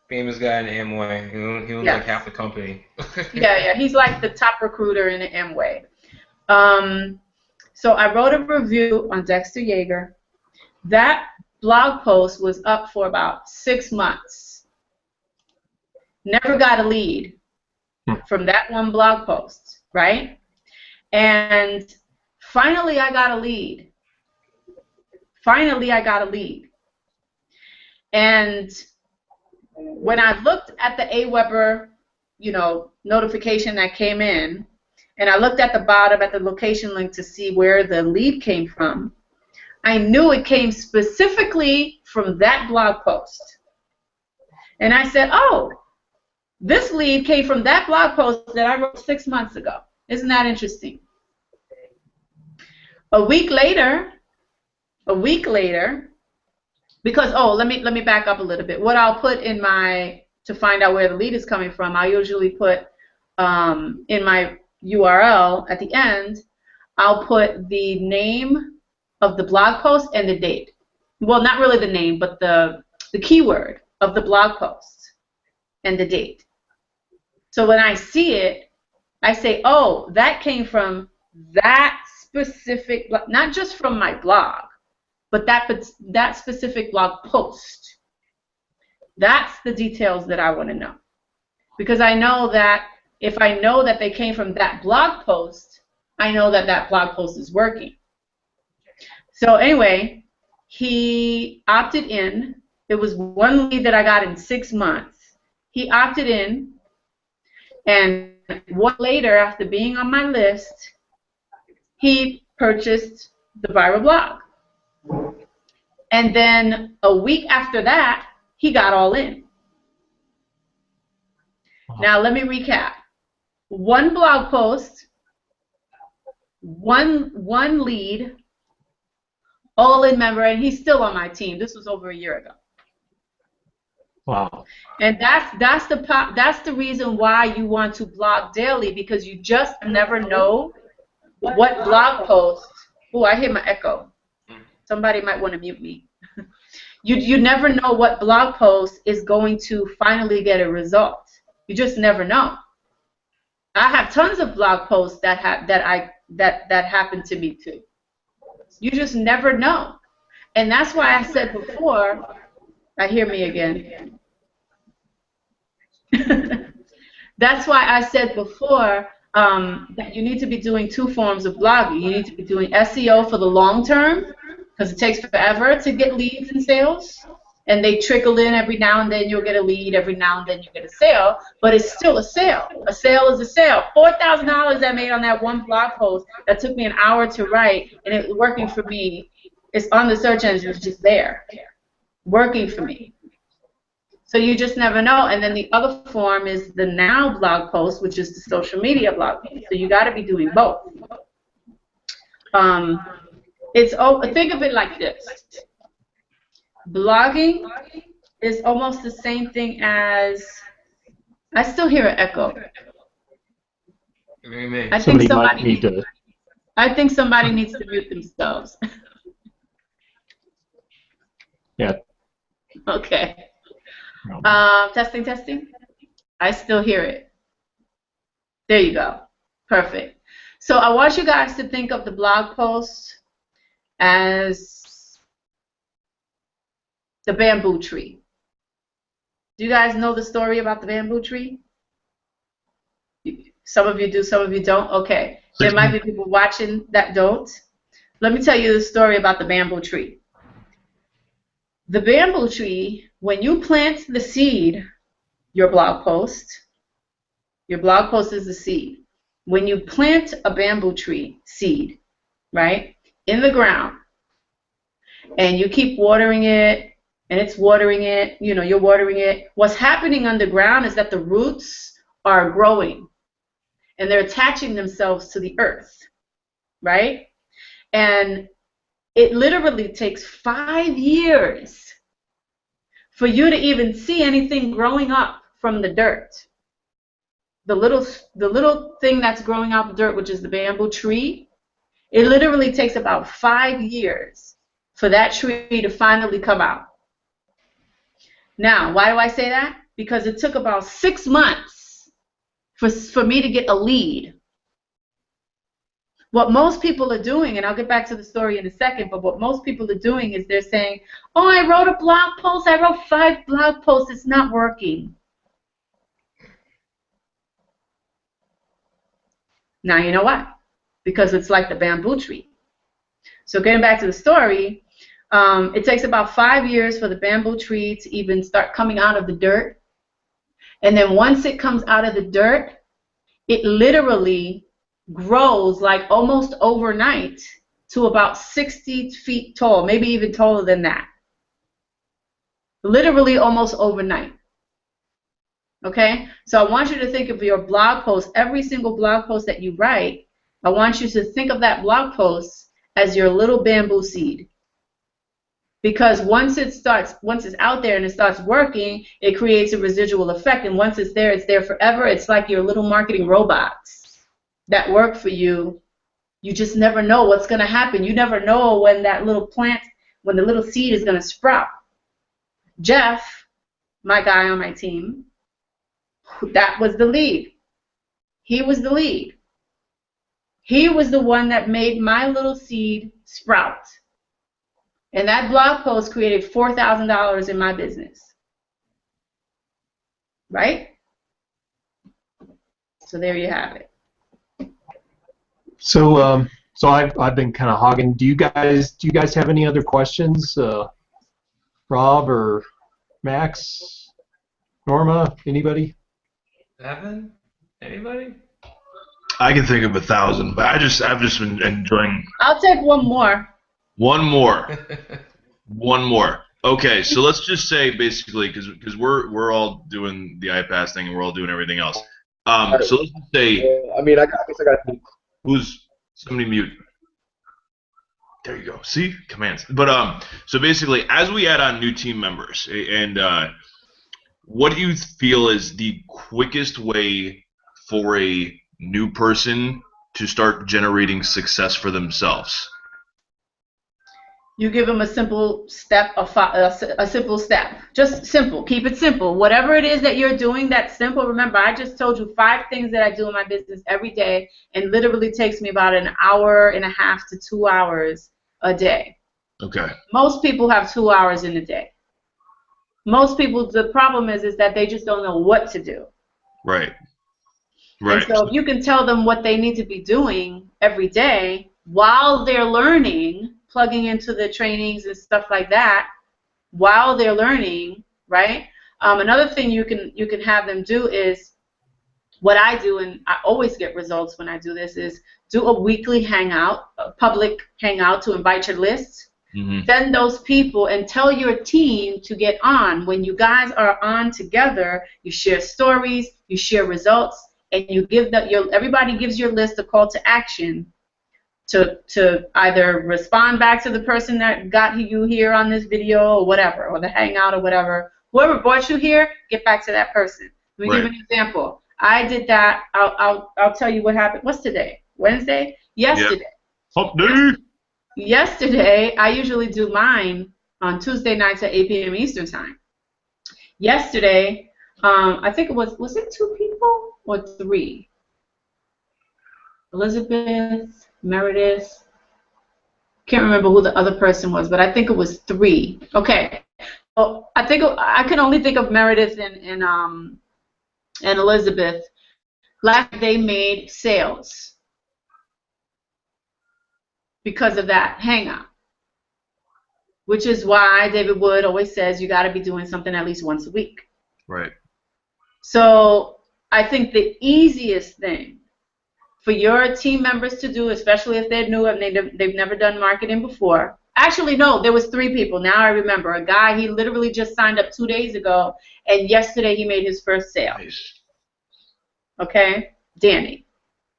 [SPEAKER 1] Famous guy in Amway. He owns like half the company.
[SPEAKER 3] Yeah, he's like the top recruiter in the Amway. So I wrote a review on Dexter Yeager. That blog post was up for about 6 months. Never got a lead from that one blog post, right? And finally I got a lead. And when I looked at the AWeber, notification that came in, and I looked at the bottom at the location link to see where the lead came from, I knew it came specifically from that blog post. And I said, oh, this lead came from that blog post that I wrote 6 months ago. Isn't that interesting? A week later, because, let me back up a little bit. What I'll put in to find out where the lead is coming from, I usually put in my URL at the end, I'll put the name of the blog post and the date. Well, not really the name, but the keyword of the blog post and the date. So when I see it, I say, oh, that came from that specific, not just from my blog, but that specific blog post. That's the details that I want to know. because I know that if I know that they came from that blog post, I know that that blog post is working. So anyway, he opted in. It was one lead that I got in 6 months. He opted in, and 1 later, after being on my list, he purchased the viral blog. And then a week after that, he got all in. Now let me recap. 1 blog post, one lead, all in member, and he's still on my team. This was over a year ago.
[SPEAKER 2] Wow.
[SPEAKER 3] And that's the reason why you want to blog daily, because you just never know what blog post. Oh, I hear my echo. Somebody might want to mute me. You never know what blog post is going to finally get a result. You just never know. I have tons of blog posts that happened to me too. You just never know. And that's why I said before, I hear me again. That's why I said before that you need to be doing 2 forms of blogging. You need to be doing SEO for the long term, because it takes forever to get leads and sales. And they trickle in every now and then. You'll get a lead. Every now and then you get a sale. But it's still a sale. A sale is a sale. $4,000 I made on that 1 blog post that took me an hour to write, and it was working for me. It's on the search engine. It's just there, working for me. So you just never know. And then the other form is the now blog post, which is the social media blog post. So you got to be doing both. Think of it like this. Blogging is almost the same thing as, I still hear an echo. I think somebody needs to mute themselves.
[SPEAKER 2] Yeah.
[SPEAKER 3] Okay. Testing. I still hear it. There you go. Perfect. So I want you guys to think of the blog post as the bamboo tree. Do you guys know the story about the bamboo tree? Some of you do, some of you don't. Okay. There might be people watching that don't. Let me tell you the story about the bamboo tree. The bamboo tree, when you plant the seed, your blog post is the seed. When you plant a bamboo tree seed, right, in the ground, and you keep watering it, and it's watering it, you're watering it, what's happening underground is that the roots are growing, and they're attaching themselves to the earth, right? And it literally takes 5 years for you to even see anything growing up from the dirt. The little thing that's growing out of the dirt, which is the bamboo tree, it literally takes about 5 years for that tree to finally come out. Now, why do I say that? Because it took about 6 months for me to get a lead. What most people are doing, and I'll get back to the story in a second, but what most people are doing is they're saying, oh, I wrote a blog post, I wrote 5 blog posts, it's not working. Now you know why. Because it's like the bamboo tree. So getting back to the story, it takes about 5 years for the bamboo tree to even start coming out of the dirt. And then once it comes out of the dirt, it literally grows like almost overnight to about 60 feet tall, maybe even taller than that. Literally almost overnight. Okay? So I want you to think of your blog post, every single blog post that you write, I want you to think of that blog post as your little bamboo seed. Because once it's out there and it starts working, it creates a residual effect. And once it's there forever. It's like your little marketing robots that work for you. You just never know what's going to happen. You never know when that little plant, when the little seed is going to sprout. Jeff, my guy on my team, that was the lead. He was the lead. He was the one that made my little seed sprout. And that blog post created $4,000 in my business. Right? So there you have it.
[SPEAKER 2] So I've been kind of hogging. Do you guys have any other questions? Rob or Max, Norma, anybody?
[SPEAKER 1] Evan? Anybody?
[SPEAKER 4] I can think of 1,000, but I've just been enjoying.
[SPEAKER 3] I'll take one more.
[SPEAKER 4] One more. One more. Okay, so let's just say basically because we're all doing the iPass thing and we're all doing everything else. So let's just say.
[SPEAKER 5] I mean, I guess I got to.
[SPEAKER 4] Who's somebody mute? There you go. See, commands. But so basically, as we add on new team members, and what do you feel is the quickest way for a new person to start generating success for themselves?
[SPEAKER 3] You give them a simple step, a simple step. Just simple. Keep it simple. Whatever it is that you're doing that's simple. Remember, I just told you 5 things that I do in my business every day, and literally takes me about an hour and a half to 2 hours a day.
[SPEAKER 4] Okay.
[SPEAKER 3] Most people have 2 hours in a day. Most people, the problem is that they just don't know what to do.
[SPEAKER 4] Right. Right.
[SPEAKER 3] And so if you can tell them what they need to be doing every day while they're learning, plugging into the trainings and stuff like that, while they're learning, right? Another thing you can have them do is what I do, and I always get results when I do this, is do a weekly hangout, a public hangout to invite your list.
[SPEAKER 4] Mm-hmm.
[SPEAKER 3] Send those people and tell your team to get on. When you guys are on together, you share stories, you share results, and you give everybody gives your list a call to action to either respond back to the person that got you here on this video or whatever, or the hangout or whatever. Whoever brought you here, get back to that person. Let me give an example. I did that. I'll tell you what happened. What's today? Wednesday? Yesterday.
[SPEAKER 4] Hump day.
[SPEAKER 3] Yesterday, I usually do mine on Tuesday nights at 8 p.m. Eastern Time. Yesterday, I think it was it 2 people or 3? Elizabeth, Meredith, can't remember who the other person was, but I think it was 3. Okay. Well, I can only think of Meredith and Elizabeth. Last they made sales because of that hangout, which is why David Wood always says you got to be doing something at least once a week.
[SPEAKER 4] Right.
[SPEAKER 3] So I think the easiest thing for your team members to do, especially if they're new and they've never done marketing before. Actually, no, there was 3 people. Now I remember. A guy, he literally just signed up 2 days ago, and yesterday he made his first sale.
[SPEAKER 4] Nice.
[SPEAKER 3] Okay? Danny.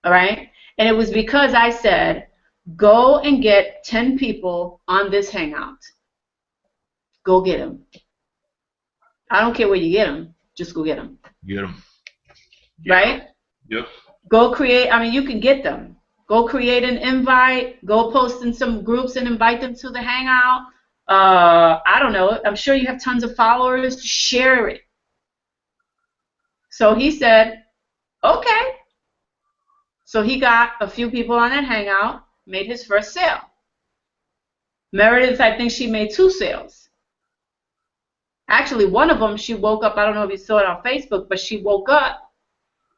[SPEAKER 3] All right? And it was because I said, go and get 10 people on this hangout. Go get them. I don't care where you get them. Just go get them.
[SPEAKER 4] Get them.
[SPEAKER 3] Right?
[SPEAKER 4] Yep.
[SPEAKER 3] Go create, I mean, you can get them. Go create an invite. Go post in some groups and invite them to the hangout. I don't know. I'm sure you have tons of followers. Share it. So he said, okay. So he got a few people on that hangout, made his first sale. Meredith, I think she made 2 sales. Actually, one of them, she woke up, I don't know if you saw it on Facebook, but she woke up,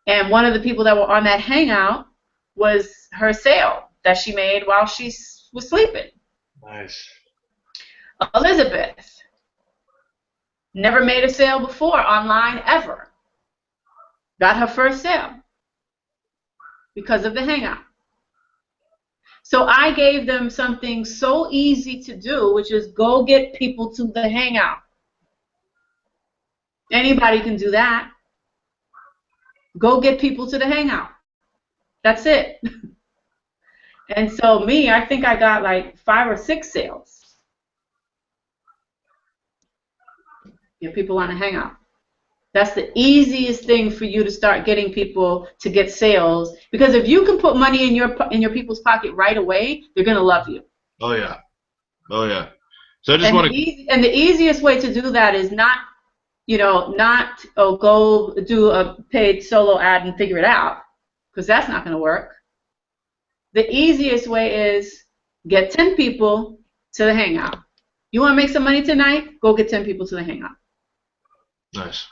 [SPEAKER 3] and one of the people that were on that hangout was her sale that she made while she was sleeping.
[SPEAKER 4] Nice.
[SPEAKER 3] Elizabeth never made a sale before online ever. Got her first sale because of the hangout. So I gave them something so easy to do, which is go get people to the hangout. Anybody can do that. Go get people to the hangout. That's it. And so me, I think I got like 5 or 6 sales. Get people on a hangout. That's the easiest thing for you to start getting people to get sales, because if you can put money in your people's pocket right away, they're gonna love you.
[SPEAKER 4] Oh yeah. Oh yeah. So I just want to.
[SPEAKER 3] And the easiest way to do that is not go do a paid solo ad and figure it out, because that's not gonna work. The easiest way is get 10 people to the hangout. You want to make some money tonight? Go get 10 people to the hangout.
[SPEAKER 4] Nice.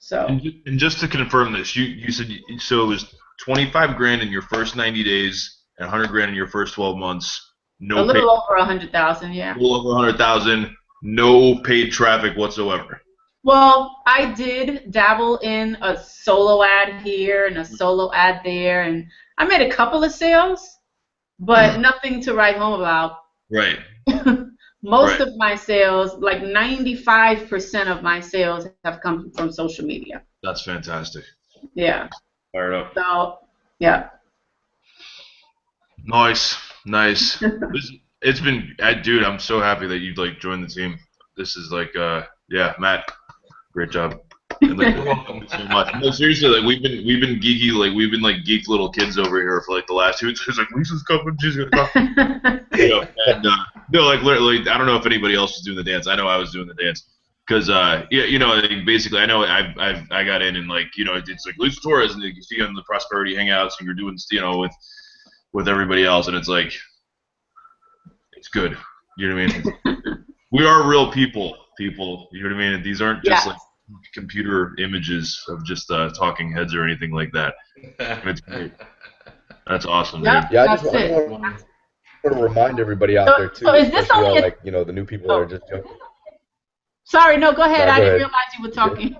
[SPEAKER 3] So.
[SPEAKER 4] And just to confirm this, you said so it was 25 grand in your first 90 days and 100 grand in your first 12 months.
[SPEAKER 3] A
[SPEAKER 4] No paid,
[SPEAKER 3] little over 100,000, yeah.
[SPEAKER 4] a little over 100,000. No paid traffic whatsoever.
[SPEAKER 3] Well, I did dabble in a solo ad here and a solo ad there, and I made a couple of sales, but nothing to write home about.
[SPEAKER 4] Right.
[SPEAKER 3] Most of my sales, like 95% of my sales, have come from social media.
[SPEAKER 4] That's fantastic.
[SPEAKER 3] Yeah.
[SPEAKER 4] Fired up.
[SPEAKER 3] So, yeah.
[SPEAKER 4] Nice. It's been, dude. I'm so happy that you like joined the team. This is like, yeah, Matt, great job. And, like,
[SPEAKER 1] You're welcome.
[SPEAKER 4] so much. No, seriously, like we've been geeky, like we've been like geek little kids over here for like the last 2 weeks. It's like Lisa's coming, she's gonna come. You know, and no, like literally, I don't know if anybody else was doing the dance. I know I was doing the dance because yeah, you know, like, basically, I know I got in and like you know it's like Lisa Torres and you see on the Prosperity Hangouts and you're doing you know with everybody else and it's like it's good. You know what I mean? We are real people. You know what I mean? And these aren't just like computer images of just talking heads or anything like that. It's great. That's awesome, dude.
[SPEAKER 5] Yeah, I want to remind everybody out there too,
[SPEAKER 3] so is this
[SPEAKER 5] especially
[SPEAKER 3] only
[SPEAKER 5] all, like you know the new people that are just jumping.
[SPEAKER 3] Sorry, no, go ahead.
[SPEAKER 5] No,
[SPEAKER 3] I
[SPEAKER 5] go
[SPEAKER 3] didn't
[SPEAKER 5] ahead.
[SPEAKER 3] realize you were talking.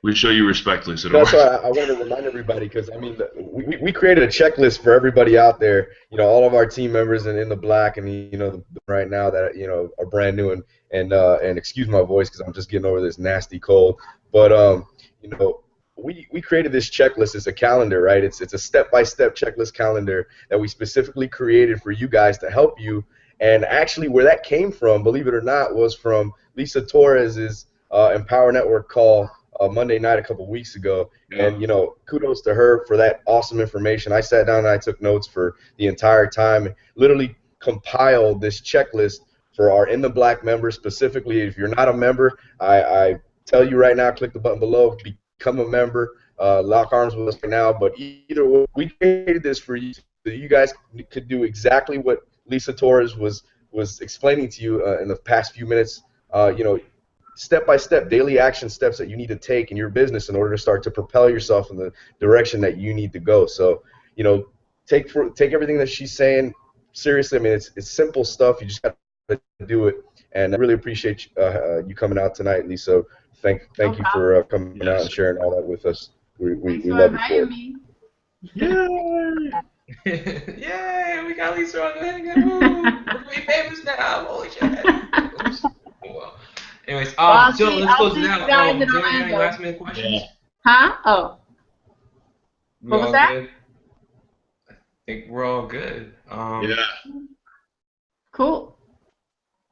[SPEAKER 4] We show you respect, Lisa. Don't
[SPEAKER 5] That's
[SPEAKER 4] worry.
[SPEAKER 5] why I wanted to remind everybody because I mean we created a checklist for everybody out there. You know, all of our team members and in the black and you know right now that you know are brand new and excuse my voice because I'm just getting over this nasty cold. But you know. We created this checklist. It's a calendar, right? It's a step-by-step checklist calendar that we specifically created for you guys to help you. And actually, where that came from, believe it or not, was from Lisa Torres's Empower Network call Monday night a couple weeks ago.
[SPEAKER 4] Yeah.
[SPEAKER 5] And you know, kudos to her for that awesome information. I sat down and I took notes for the entire time. Literally compiled this checklist for our In the Black members specifically. If you're not a member, I tell you right now, click the button below. Become a member, lock arms with us right now. But either way, we created this for you so you guys could do exactly what Lisa Torres was explaining to you in the past few minutes. You know, step-by-step daily action steps that you need to take in your business in order to start to propel yourself in the direction that you need to go. So, you know, take everything that she's saying seriously. I mean, it's simple stuff. You just got to do it. And I really appreciate you coming out tonight, Lisa. Thank you for coming out and sharing all that with us. We love you for it.
[SPEAKER 3] Me.
[SPEAKER 1] Yay! Yay! We got Lisa on the hang. We're gonna be famous now. Holy shit! Well, anyways, so let's close it out. Do you have any last minute questions?
[SPEAKER 4] Yeah.
[SPEAKER 3] Huh? Oh.
[SPEAKER 1] We
[SPEAKER 3] What was
[SPEAKER 1] all
[SPEAKER 3] that?
[SPEAKER 1] good? I think we're all good.
[SPEAKER 4] Yeah.
[SPEAKER 3] Cool.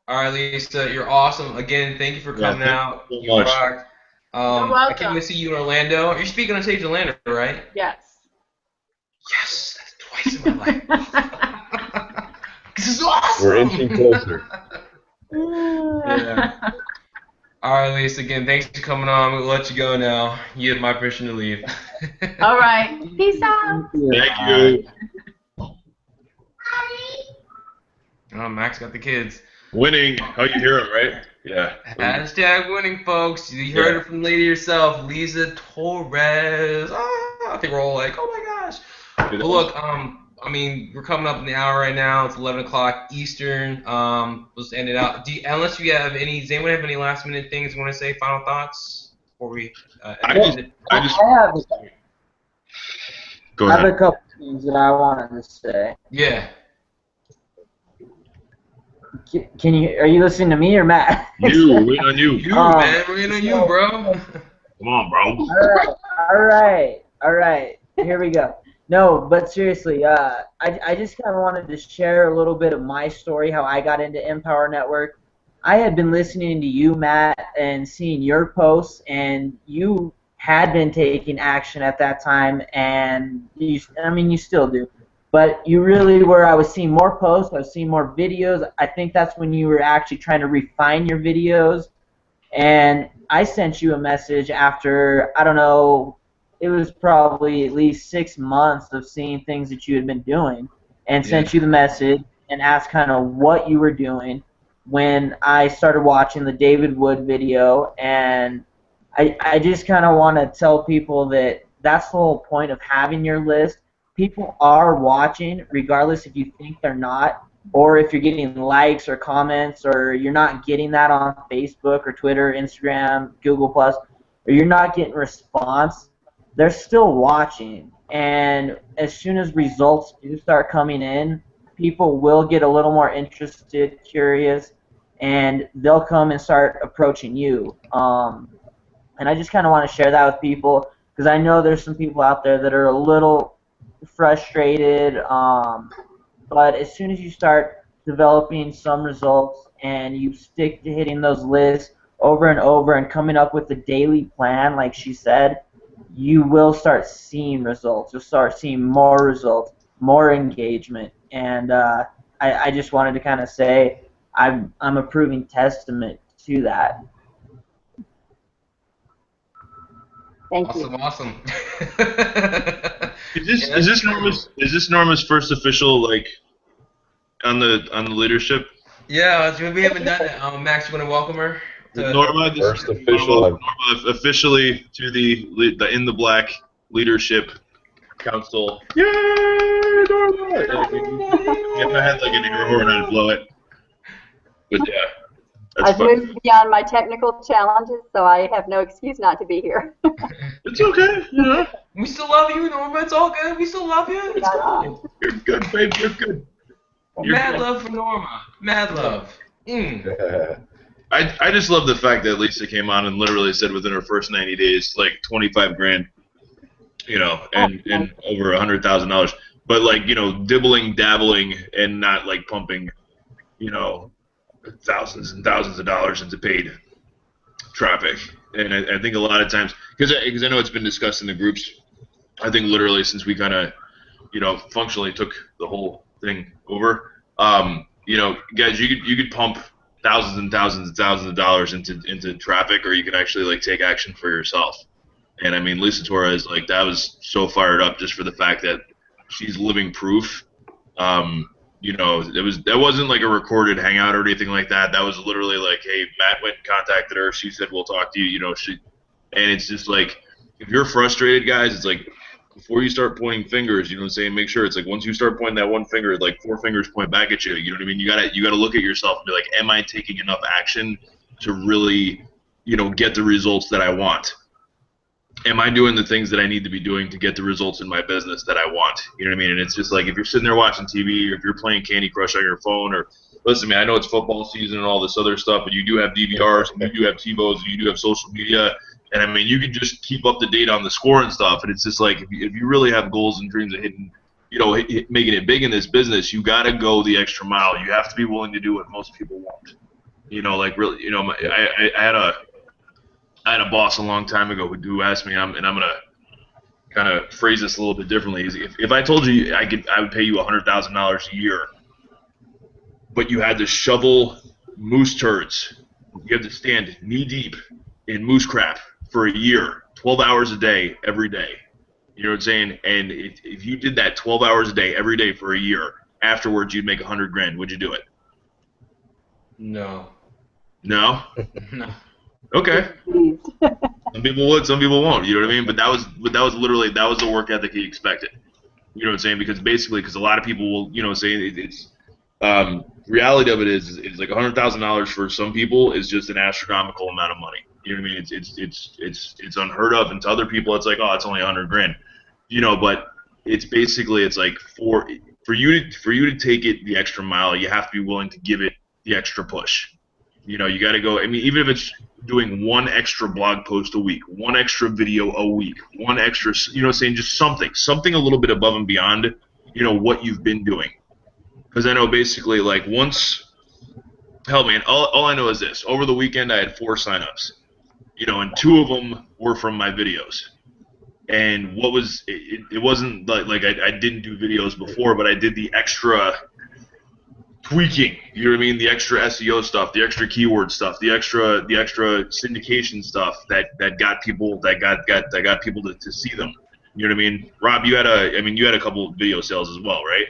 [SPEAKER 1] All right, Lisa, you're awesome. Again, thank you for coming out.
[SPEAKER 4] you so
[SPEAKER 1] You
[SPEAKER 4] much.
[SPEAKER 1] rocked.
[SPEAKER 3] You're
[SPEAKER 1] I
[SPEAKER 3] welcome.
[SPEAKER 1] can't wait to see you in Orlando. You're speaking on stage in Orlando, right?
[SPEAKER 3] Yes.
[SPEAKER 1] Yes, that's twice in my life. This is awesome.
[SPEAKER 5] We're inching closer.
[SPEAKER 1] Yeah. All right, Lisa. Again, thanks for coming on. We'll let you go now. You have my permission to leave.
[SPEAKER 3] All right. Peace out.
[SPEAKER 4] Thank you.
[SPEAKER 1] Oh, Max got the kids.
[SPEAKER 4] Winning. Oh, you hear it, right? Yeah.
[SPEAKER 1] Hashtag winning, folks. You heard it from the lady herself, Lisa Torres. I think we're all like, oh my gosh. But look, I mean, we're coming up in the hour right now. It's 11 o'clock Eastern. Let's end it out. Unless you have any, does anyone have any last minute things you want to say? Final thoughts before we end it?
[SPEAKER 6] I
[SPEAKER 4] Go
[SPEAKER 6] have
[SPEAKER 4] ahead.
[SPEAKER 6] a couple things that I wanted to say.
[SPEAKER 1] Yeah.
[SPEAKER 6] Can you? Are you listening to me or Matt?
[SPEAKER 4] You. We're waiting on you.
[SPEAKER 1] You, man. We're in on you, bro.
[SPEAKER 4] Come on, bro.
[SPEAKER 6] All right. Here we go. No, but seriously, I just kind of wanted to share a little bit of my story, how I got into Empower Network. I had been listening to you, Matt, and seeing your posts, and you had been taking action at that time, and you still do. But you really were, I was seeing more posts, I was seeing more videos. I think that's when you were actually trying to refine your videos. And I sent you a message after, I don't know, it was probably at least 6 months of seeing things that you had been doing, and sent you the message and asked kind of what you were doing when I started watching the David Wood video, and I just kind of want to tell people that that's the whole point of having your list. People are watching, regardless if you think they're not, or if you're getting likes or comments, or you're not getting that on Facebook or Twitter, Instagram, Google Plus, or you're not getting response. They're still watching, and as soon as results do start coming in, people will get a little more interested, curious, and they'll come and start approaching you. And I just kind of want to share that with people because I know there's some people out there that are a little frustrated. But as soon as you start developing some results and you stick to hitting those lists over and over and coming up with a daily plan, like she said, you will start seeing results. You'll start seeing more results, more engagement. And I just wanted to kind of say I'm a proving testament to that.
[SPEAKER 7] Thank you.
[SPEAKER 1] Awesome.
[SPEAKER 4] Is this Norma's first official like on the leadership?
[SPEAKER 1] Yeah, we haven't done it. Max, you want to welcome her?
[SPEAKER 4] Norma,
[SPEAKER 5] First official.
[SPEAKER 4] Norma officially to the In the Black Leadership Council. Yay, Norma! If I had like an air horn, I'd blow it. But yeah, that's
[SPEAKER 7] I've
[SPEAKER 4] fun.
[SPEAKER 7] moved beyond my technical challenges, so I have no excuse not to be here.
[SPEAKER 4] It's okay. Yeah.
[SPEAKER 1] We still love you, Norma. It's all good. We still love you. It's cool.
[SPEAKER 4] You're good, babe. You're good.
[SPEAKER 1] Mad love for Norma. Mad love.
[SPEAKER 4] I just love the fact that Lisa came on and literally said within her first 90 days, like 25 grand, you know, and over $100,000. But like, you know, dabbling, and not like pumping, you know, thousands and thousands of dollars into paid traffic. And I think a lot of times, because I know it's been discussed in the groups, I think literally since we kind of, you know, functionally took the whole thing over, you know, guys, you could pump thousands and thousands and thousands of dollars into traffic, or you can actually like take action for yourself. And I mean, Lisa Torres, like, that was so fired up just for the fact that she's living proof. You know, that wasn't like a recorded hangout or anything like that. That was literally like, hey, Matt went and contacted her. She said, we'll talk to you. You know, and it's just like, if you're frustrated, guys, it's like, before you start pointing fingers, you know what I'm saying, make sure it's like once you start pointing that one finger, like 4 fingers point back at you. You know what I mean? You gotta look at yourself and be like, am I taking enough action to really, you know, get the results that I want? Am I doing the things that I need to be doing to get the results in my business that I want? You know what I mean? And it's just like, if you're sitting there watching TV, or if you're playing Candy Crush on your phone, or listen, man, I know it's football season and all this other stuff, but you do have DVRs, and you do have TiVos, and you do have social media. And I mean, you can just keep up to date on the score and stuff. And it's just like, if you really have goals and dreams of hitting, you know, making it big in this business, you got to go the extra mile. You have to be willing to do what most people won't. You know, like, really, you know, I had a boss a long time ago who asked me, and I'm gonna kind of phrase this a little bit differently. Is if I told you I would pay you $100,000 a year, but you had to shovel moose turds, you have to stand knee deep in moose crap for a year, 12 hours a day, every day. You know what I'm saying? And if you did that 12 hours a day, every day for a year, afterwards you'd make $100 grand. Would you do it?
[SPEAKER 1] No.
[SPEAKER 4] No?
[SPEAKER 1] No.
[SPEAKER 4] Okay. Some people would, some people won't. You know what I mean? But that was literally, that was the work ethic he expected. You know what I'm saying? Because a lot of people will, you know, say it's reality of it is like $100,000 for some people is just an astronomical amount of money. You know what I mean? It's unheard of, and to other people it's like, oh, it's only $100 grand. You know, but it's basically, it's like for you to take it the extra mile, you have to be willing to give it the extra push. You know, you got to go. I mean, even if it's doing one extra blog post a week, one extra video a week, one extra, you know what I'm saying, just something a little bit above and beyond, you know, what you've been doing. Because I know basically, like, once, hell, man, all I know is this. Over the weekend, I had 4 signups, you know, and 2 of them were from my videos. And what was, it wasn't like I didn't do videos before, but I did the extra tweaking, you know what I mean? The extra SEO stuff, the extra keyword stuff, the extra syndication stuff that got people to see them. You know what I mean? Rob, you had a couple of video sales as well, right?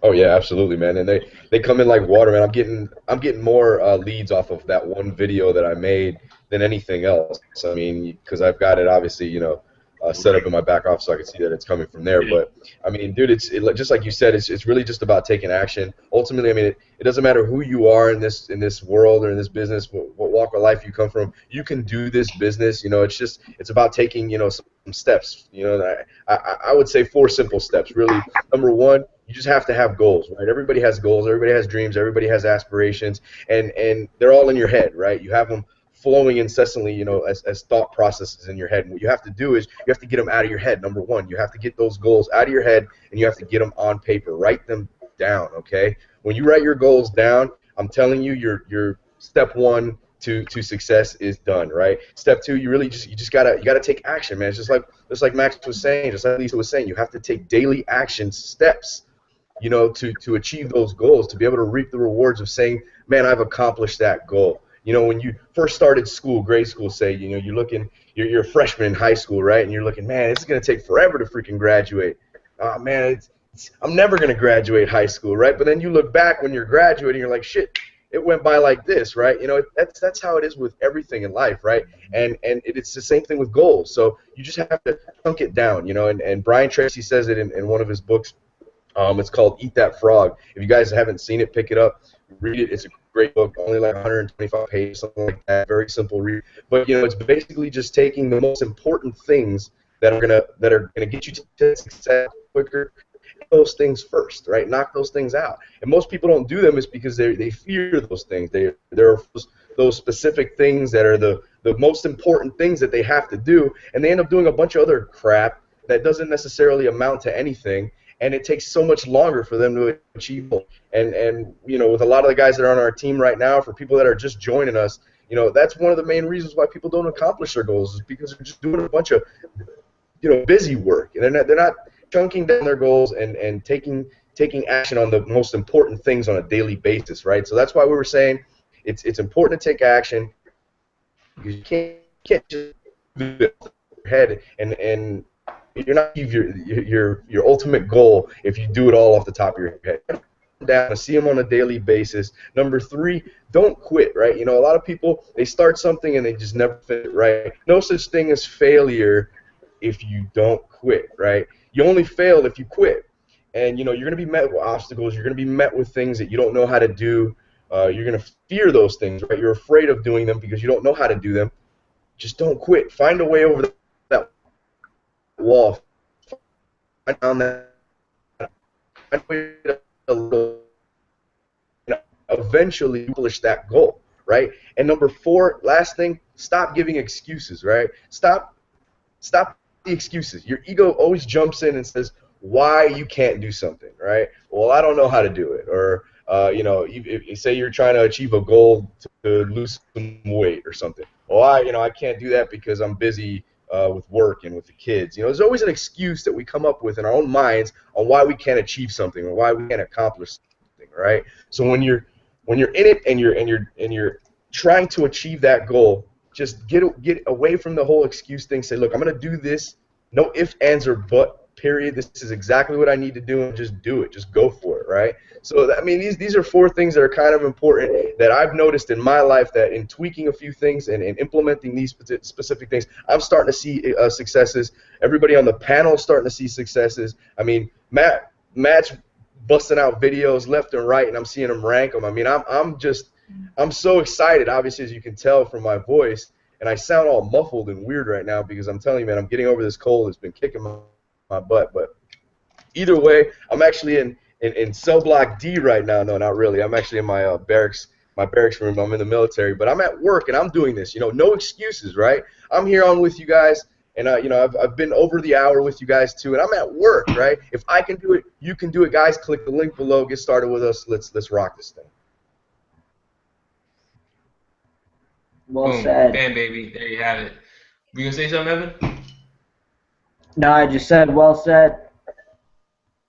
[SPEAKER 5] Oh yeah, absolutely, man. And they come in like water, man. I'm getting more leads off of that one video that I made than anything else. I mean, because I've got it obviously, set up in my back office so I can see that it's coming from there. But I mean, dude, just like you said, it's really just about taking action. Ultimately, I mean, it doesn't matter who you are in this world or in this business, what walk of life you come from. You can do this business. It's about taking some steps. I would say 4 simple steps, really. Number one, you just have to have goals, right? Everybody has goals, everybody has dreams, everybody has aspirations, and they're all in your head, right? You have them flowing incessantly, as thought processes in your head. And what you have to do is you have to get them out of your head. Number one, you have to get those goals out of your head, and you have to get them on paper. Write them down, okay? When you write your goals down, I'm telling you, your step one to success is done, right? Step two, you just gotta take action, man. It's just like Max was saying, just like Lisa was saying, you have to take daily action steps, to achieve those goals, to be able to reap the rewards of saying, man, I've accomplished that goal. When you first started school, grade school, say, you're a freshman in high school, right? And you're looking, man, it's going to take forever to freaking graduate. Oh, man, I'm never going to graduate high school, right? But then you look back when you're graduating, you're like, shit, it went by like this, right? That's how it is with everything in life, right? And it's the same thing with goals. So you just have to chunk it down, and Brian Tracy says it in one of his books. It's called Eat That Frog. If you guys haven't seen it, pick it up, read it. It's a great book, only like 125 pages, something like that. Very simple read. But it's basically just taking the most important things that are gonna get you to success quicker. Those things first, right? Knock those things out. And most people don't do them is because they fear those things. There are those specific things that are the most important things that they have to do, and they end up doing a bunch of other crap that doesn't necessarily amount to anything. And it takes so much longer for them to achieve. And with a lot of the guys that are on our team right now, for people that are just joining us, that's one of the main reasons why people don't accomplish their goals, is because they're just doing a bunch of busy work, and they're not chunking down their goals and taking action on the most important things on a daily basis, right? So that's why we were saying it's important to take action, because you can't just do it in your head and you're not your ultimate goal if you do it all off the top of your head. Down, see them on a daily basis. Number three, don't quit, right? A lot of people, they start something and they just never finish it, right? No such thing as failure if you don't quit, right? You only fail if you quit. And you're going to be met with obstacles. You're going to be met with things that you don't know how to do. You're going to fear those things, right? You're afraid of doing them because you don't know how to do them. Just don't quit. Find a way over that wall. Find down that. Find a way to eventually accomplish that goal, right? And number four, last thing, stop giving excuses, right? Stop the excuses. Your ego always jumps in and says why you can't do something, right? Well, I don't know how to do it, or if say you're trying to achieve a goal to lose some weight or something. Well, I can't do that because I'm busy with work and with the kids. There's always an excuse that we come up with in our own minds on why we can't achieve something or why we can't accomplish something, right? So when you're in it and you're trying to achieve that goal, just get away from the whole excuse thing. Say, look, I'm going to do this. No ifs, ands, or but. Period. This is exactly what I need to do, and just do it. Just go for it, right? So, I mean, these are 4 things that are kind of important that I've noticed in my life, that in tweaking a few things and implementing these specific things, I'm starting to see successes. Everybody on the panel is starting to see successes. I mean, Matt's busting out videos left and right, and I'm seeing him rank them. I mean, I'm so excited, obviously, as you can tell from my voice, and I sound all muffled and weird right now because I'm telling you, man, I'm getting over this cold. It's been kicking my butt. But either way, I'm actually in cell block D right now. No, not really. I'm actually in my barracks room. I'm in the military, but I'm at work and I'm doing this. No excuses, right? I'm here on with you guys, and I've been over the hour with you guys too, and I'm at work, right? If I can do it, you can do it, guys. Click the link below. Get started with us. Let's rock this thing.
[SPEAKER 6] Well
[SPEAKER 1] Boom.
[SPEAKER 6] said.
[SPEAKER 1] Bam, baby. There you have it. You gonna say something, Evan?
[SPEAKER 6] No, I just said well said.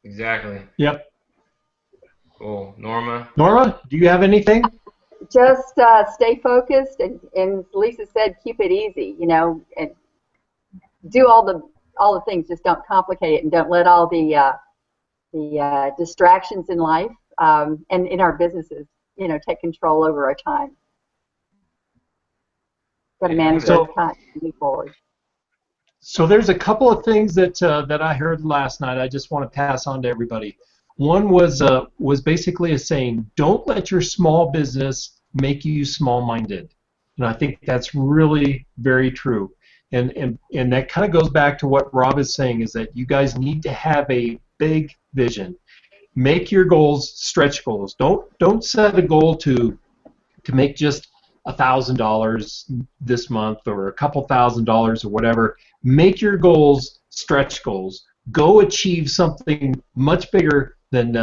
[SPEAKER 1] Exactly.
[SPEAKER 2] Yep.
[SPEAKER 1] Cool. Norma?
[SPEAKER 2] Norma, do you have anything?
[SPEAKER 7] Just stay focused, and Lisa said, keep it easy, and do all the things. Just don't complicate it, and don't let all the the distractions in life and in our businesses, take control over our time. Got to manage
[SPEAKER 2] So-
[SPEAKER 7] those time and move forward.
[SPEAKER 2] So there's a couple of things that I heard last night. I just want to pass on to everybody. One was basically a saying: don't let your small business make you small-minded. And I think that's really very true. And that kind of goes back to what Rob is saying, is that you guys need to have a big vision. Make your goals stretch goals. Don't set a goal to make just $1,000 this month or a couple $1,000s or whatever. Make your goals stretch goals. Go achieve something much bigger than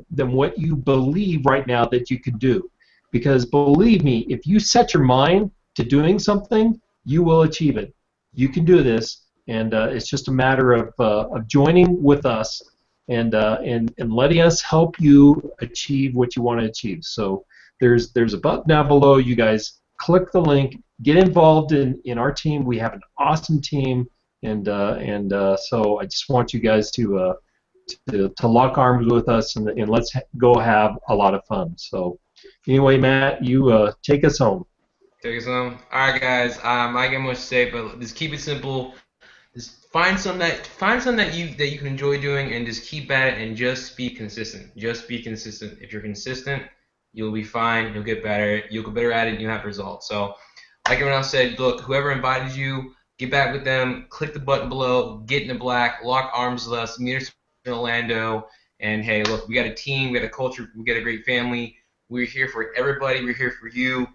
[SPEAKER 2] what you believe right now that you can do. Because believe me, if you set your mind to doing something, you will achieve it. You can do this, and it's just a matter of joining with us and letting us help you achieve what you want to achieve. So there's a button down below. You guys click the link, get involved in our team. We have an awesome team, and so I just want you guys to lock arms with us and let's go have a lot of fun. So anyway, Matt, you take us home.
[SPEAKER 1] Take us home. All right, guys. I get much to say, but just keep it simple. Just find something that you can enjoy doing, and just keep at it, and just be consistent. Just be consistent. If you're consistent, you'll be fine. You'll get better. You'll get better at it, and you'll have results. So, like everyone else said, look, whoever invited you, get back with them. Click the button below. Get in the black. Lock arms with us. Meet us in Orlando. And hey, look, we got a team. We got a culture. We got a great family. We're here for everybody. We're here for you.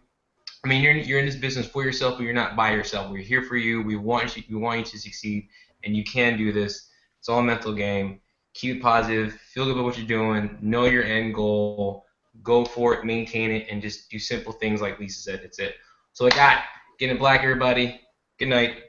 [SPEAKER 1] I mean, you're in this business for yourself, but you're not by yourself. We're here for you. We want you to succeed, and you can do this. It's all a mental game. Keep it positive. Feel good about what you're doing. Know your end goal. Go for it. Maintain it, and just do simple things like Lisa said. That's it. So, like that. Get in black, everybody. Good night.